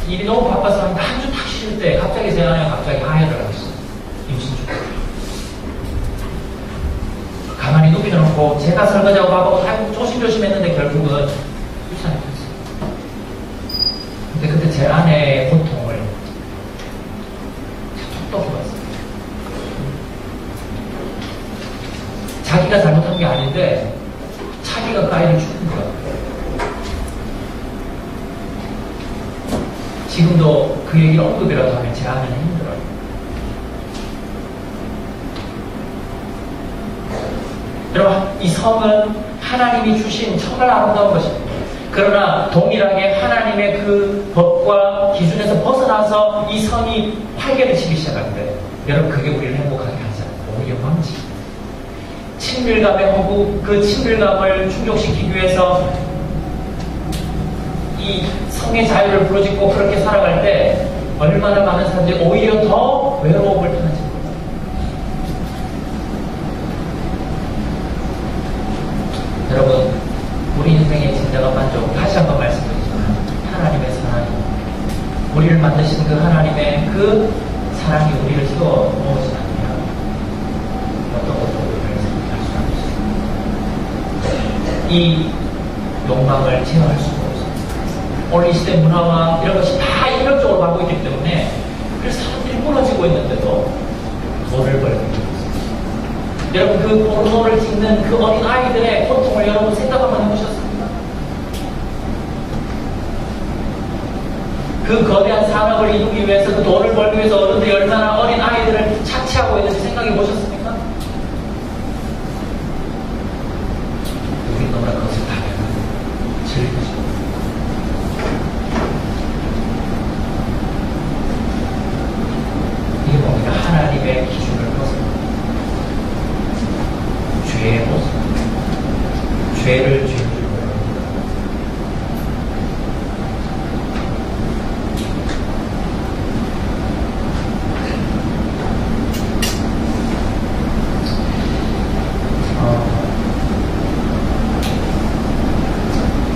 일이 너무 바빠서 한 주 딱 쉴 때 갑자기 제 아내가 갑자기 하혈을 하고 있어요. 임신 중. 가만히 눕혀놓고 제가 설거지하고 밥하고 조심조심 했는데 결국은 유산이 됐어요. 근데 그때 제 아내의 고통을 톡톡히 봤어요. 자기가 잘못한 게 아닌데 자기가 그 아이를 죽인 거야. 지금도 그 얘기를 언급이라도 하면 제 아내는 힘들어요. 여러분, 이 성은 하나님이 주신 정말 아름다운 것입니다. 그러나 동일하게 하나님의 그 법과 기준에서 벗어나서 이 성이 활개를 치기 시작할 때, 여러분, 그게 우리를 행복하게 하지 않고 오히려 망치입니다. 친밀감의 허구, 그 친밀감을 충족시키기 위해서 이 성의 자유를 부르짖고 그렇게 살아갈 때 얼마나 많은 사람들이 오히려 더 외로움을 타는지 모릅니다. 여러분, 우리 인생의 진정한 만족, 다시 한번 말씀드리지만 하나님의 사랑이, 우리를 만드신 그 하나님의 그 사랑이 우리를 세워 놓으지 않으면 어떤 것도 우리를 생각할 수 없습니다. 이 욕망을 제어할 수가 없습니다. 오늘 이 시대 문화와 이런 것이 다 인격적으로 가고 있기 때문에 그래서 사람들이 무너지고 있는데도 돈을 벌고 있습니다. 여러분, 그 포르노를 찍는 그 어린 아이들의 고통을 여러분 생각 한번 해보셨습니까? 그 거대한 산업을 이루기 위해서, 그 돈을 벌기 위해서 어른들이 얼마나 어린 아이들을 착취하고 있는지 생각해 보셨습니까? 우리 너무나 그것을 당연히 즐기죠. 이게 뭡니까? 하나님의 기준을 벗어나 죄의 모습, 죄를 죄인 줄 모릅니다.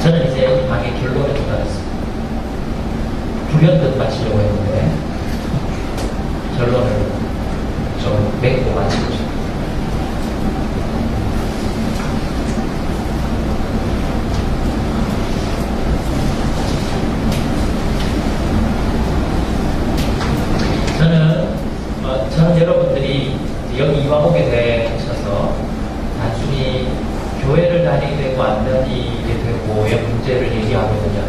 저는 이제 이 방의 결론에 도달했습니다. 불현듯 마치려고 했는데 결론을 좀 맺고 마치고 싶습니다. 저는 여러분들이 여기 이화복에 대해서 단순히 교회를 다니게 되고 안 다니게 되고의 문제를 얘기하고 있느냐.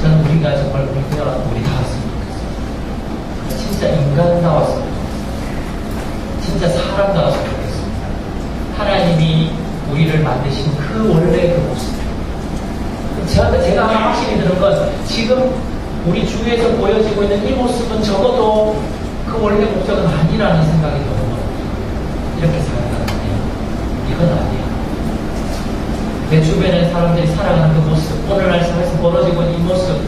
저는 우리가 정말 우리 다 왔으면 좋겠어요. 진짜 인간다웠으면 좋겠어요. 진짜 사람다웠으면 좋겠습니다. 하나님이 우리를 만드신 그 원래 그 모습. 제가 확실히 들은 건 지금 우리 주위에서 보여지고 있는 이 모습은 적어도 그 원래 목적은 아니라는 생각이 들어요. 이렇게 살아가는 게 이건 아니야. 내 주변에 사람들이 살아가는 그 모습, 오늘날 사회에서 벌어지고 있는 이 모습,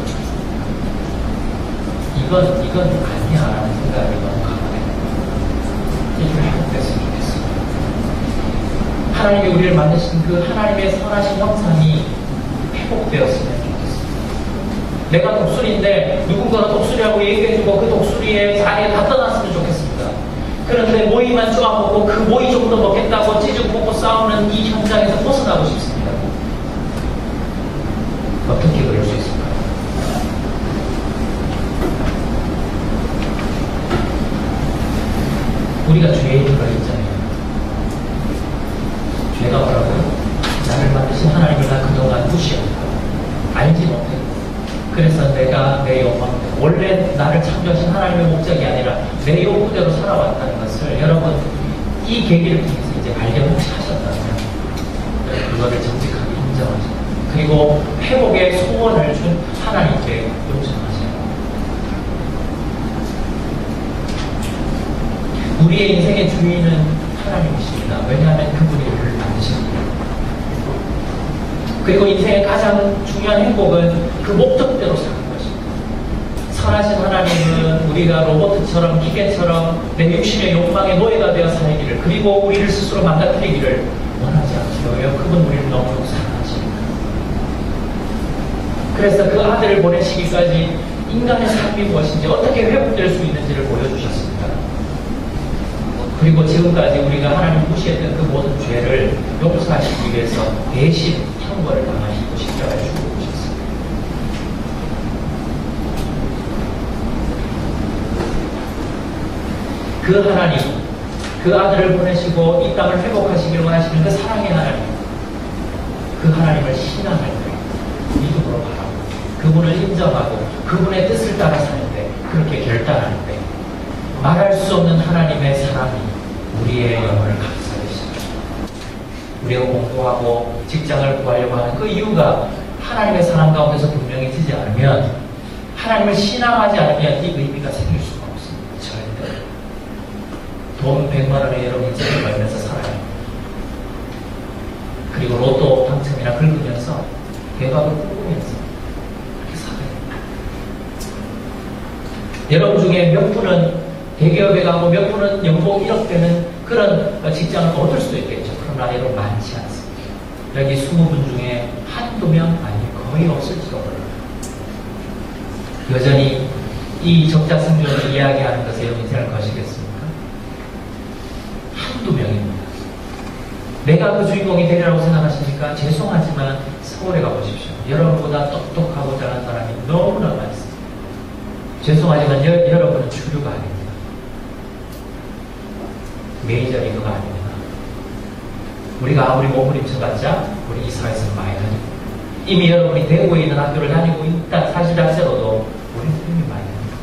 이건 아니야라는 생각이 너무 강하게 이걸 회복됐으면 좋겠습니다. 하나님이 우리를 만드신 그 하나님의 선하신 형상이 회복되었으면 좋겠습니다. 내가 독수리인데 누군가가 독수리하고 얘기해주고 그 독수리의 자리에 다 떠났으면 좋겠습니다. 그런데 모이만 쪼아먹고 그 모이 좀 더 먹겠다고 찌죽 먹고 싸우는 이 현장에서 벗어나고 싶습니다. 어떻게 그럴 수 있을까요? 우리가 죄인 걸 있잖아요. 죄가 뭐라고요? 나를 만드신 하나님을 나 그동안 무시했다. 알지 못했다. 그래서 내가 내 욕망, 원래 나를 창조하신 하나님의 목적이 아니라 내 욕구대로 살아왔다는 것을 여러분 이 계기를 통해서 이제 발견 혹시 하셨다면 그거를 정직하게 인정하세요. 그리고 회복의 소원을 준 하나님께 요청하세요. 우리의 인생의 주인은 하나님이십니다. 왜냐하면 그분이 우리를 만드셨습니다. 그리고 인생의 가장 중요한 행복은 그 목적대로 사는 것입니다. 선하신 하나님은 우리가 로봇처럼 기계처럼 내 육신의 욕망의 노예가 되어 살기를, 그리고 우리를 스스로 망가뜨리기를 원하지 않으시고요. 그분 우리를 너무 사랑하십니다. 그래서 그 아들을 보내시기까지 인간의 삶이 무엇인지, 어떻게 회복될 수 있는지를 보여주셨습니다. 그리고 지금까지 우리가 하나님 무시했던 그 모든 죄를 용서하시기 위해서 대신 형벌을 당하시고 십자가에 죽어오셨습니다. 그 하나님, 그 아들을 보내시고 이 땅을 회복하시기를 원하시는 그 사랑의 하나님, 그 하나님을 신앙할 때, 믿음으로 바라고 그분을 인정하고 그분의 뜻을 따라 사는데, 그렇게 결단하는데 말할 수 없는 하나님의 사랑이 우리의 영혼을 감싸게 시킵니다. 우리가 공부하고 직장을 구하려고 하는 그 이유가 하나님의 사랑 가운데서 분명히 지지 않으면, 하나님을 신앙하지 않으면 이 의미가 생길 수가 없습니다. 절대. 돈 100만 원에 여러분 인생을 걸면서 살아요. 그리고 로또 당첨이나 긁으면서 대박을 꿈꾸면서 그렇게 살아요. 여러분 중에 몇 분은 대기업에 가고 몇 분은 연봉 1억 되는 그런 직장을 얻을 수도 있겠죠. 그러나 여러분 많지 않습니다. 여기 20분 중에 한두 명, 아니 거의 없을지도 몰라요. 여전히 이 적자승조를 이야기하는 것에 여러분 인생을 거시겠습니까? 한두 명입니다. 내가 그 주인공이 되리라고 생각하십니까? 죄송하지만 서울에 가보십시오. 여러분보다 똑똑하고 잘난 사람이 너무나 많습니다. 죄송하지만 여러분은 주류가 아닙니다. 메이저리그가 아닙니다. 우리가 아무리 몸부림쳐봤자 우리 이 사회에서 많이 다니고, 이미 여러분이 대구에 있는 학교를 다니고 있다 사실 자체로도 우리는 이미 많이 다닙니다.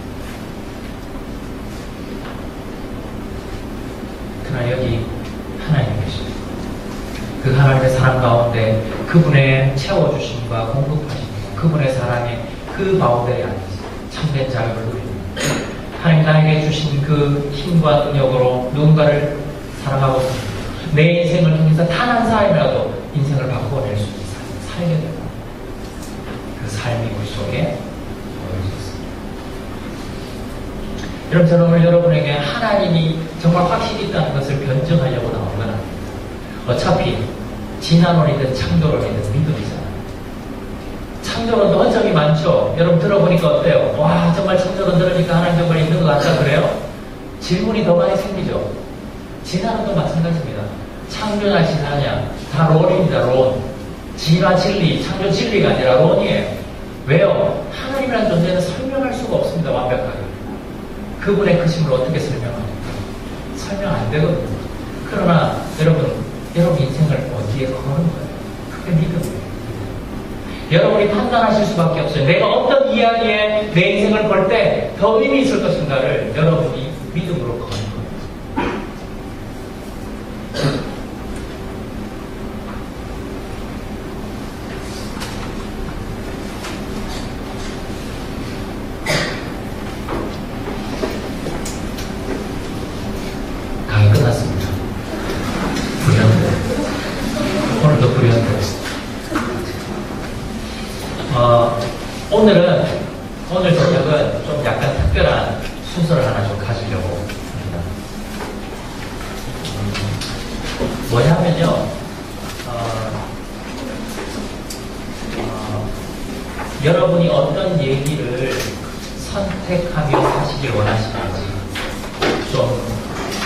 그러나 여기 하나님 계십니다. 그 하나님의 사랑 가운데 그분의 채워주심과 공급하심과 그분의 사랑에 그 바운더리 안에서 참된 자유를 누립니다. 하나님 나에게 주신 그 힘과 능력으로 누군가를 사랑하고 내 인생을 통해서 단 한 사람이라도 인생을 바꿔낼 수 있는 삶을 살게 됩니다. 그 삶이 우리 속에 보여졌습니다. 여러분, 저는 오늘 여러분에게 하나님이 정말 확실히 있다는 것을 변증하려고 나온 건 아닙니다. 어차피 진화론이든 창조론이든 믿음이잖아요. 창조론도 허점이 많죠. 여러분 들어보니까 어때요? 와, 정말 창조론 들으니까 하나님 정말 있는 것 같다 그래요? 질문이 더 많이 생기죠. 진화론도 마찬가지입니다. 창조냐 진화냐 다 론입니다. 론. 진화 진리, 창조 진리가 아니라 론이에요. 왜요? 하나님이라는 존재는 설명할 수가 없습니다. 완벽하게. 그분의 크심을 어떻게 설명합니까? 설명 안 되거든요. 그러나 여러분 인생을 어디에 거는 거예요? 그게 믿음이에요. 여러분이 판단하실 수밖에 없어요. 내가 어떤 이야기에 내 인생을 걸 때 더 의미 있을 것인가를 여러분이 믿음으로 거는 거예요. 강의 끝났습니다. 불현대. 오늘도 불현대. 오늘 저녁은 좀 약간 특별한 순서를 하나 좀 가지려고 합니다. 뭐냐면요, 여러분이 어떤 얘기를 선택하며 사시길 원하시는지 좀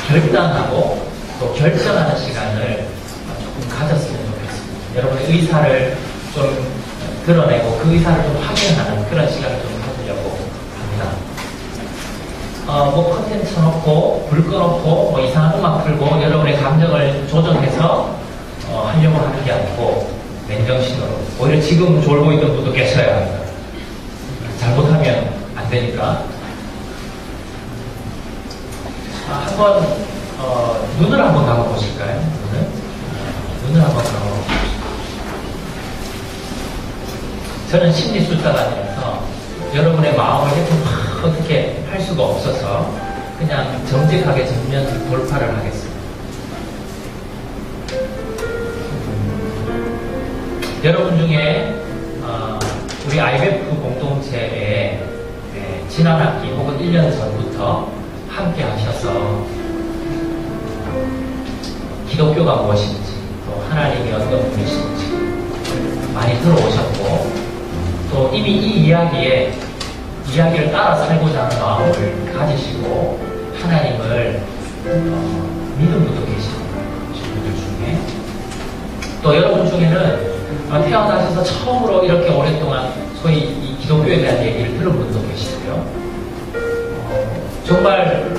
결단하고 또 결정하는 시간을 조금 가졌으면 좋겠습니다. 여러분의 의사를 좀 드러내고 그 의사를 좀 확인하는 그런 시간을 좀 가지려고 합니다. 뭐 커튼 쳐놓고 불 꺼놓고 뭐 이상한 음악 틀고 여러분의 감정을 조정해서 하려고 하는 게 아니고 맨정신으로, 오히려 지금 졸고 있던 분도 계셔야 합니다. 잘못하면 안 되니까. 한번 눈을 한번 감아보실까요? 눈을 한번 감아보실까요? 저는 심리술사가 아니라서 여러분의 마음을 이렇게 막 어떻게 할 수가 없어서 그냥 정직하게 정면 돌파를 하겠습니다. 여러분 중에 우리 IMF 공동체에 지난 학기 혹은 1년 전부터 함께 하셔서 기독교가 무엇인지 또 하나님이 어떤 분이신지 많이 들어오셨고 또 이미 이 이야기를 따라 살고자 하는 마음을 가지시고 하나님을 믿은 분도 계십니다. 분들 중에 또 여러분 중에는 태어나셔서 처음으로 이렇게 오랫동안 소위 이 기독교에 대한 얘기를 들은 분도 계시고요. 정말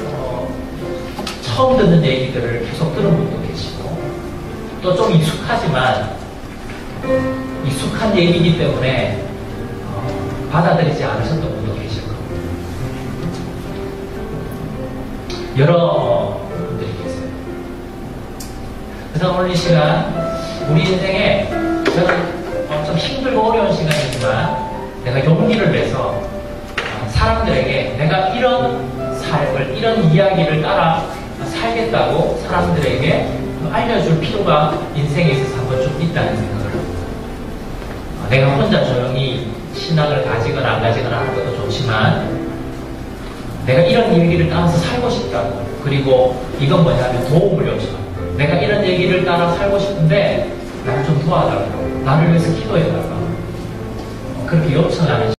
처음 듣는 얘기들을 계속 들은 분도 계시고 또 좀 익숙하지만 익숙한 얘기이기 때문에 받아들이지 않으셨던 분도 계실 겁니다. 여러 분들이 계세요. 그래서 오늘 이 시간 우리 인생에 저는 좀 힘들고 어려운 시간이지만 내가 용기를 내서 사람들에게 내가 이런 삶을, 이런 이야기를 따라 살겠다고 사람들에게 알려줄 필요가 인생에 있어서 한번 좀 있다는 생각을 합니다. 내가 혼자 조용히 신앙을 가지거나 안 가지거나 하는 것도 좋지만 내가 이런 얘기를 따라서 살고 싶다고, 그리고 이건 뭐냐면 도움을 요청합니다. 내가 이런 얘기를 따라 살고 싶은데 나를 좀 도와달라고, 나를 위해서 기도해달라고 그렇게 요청하는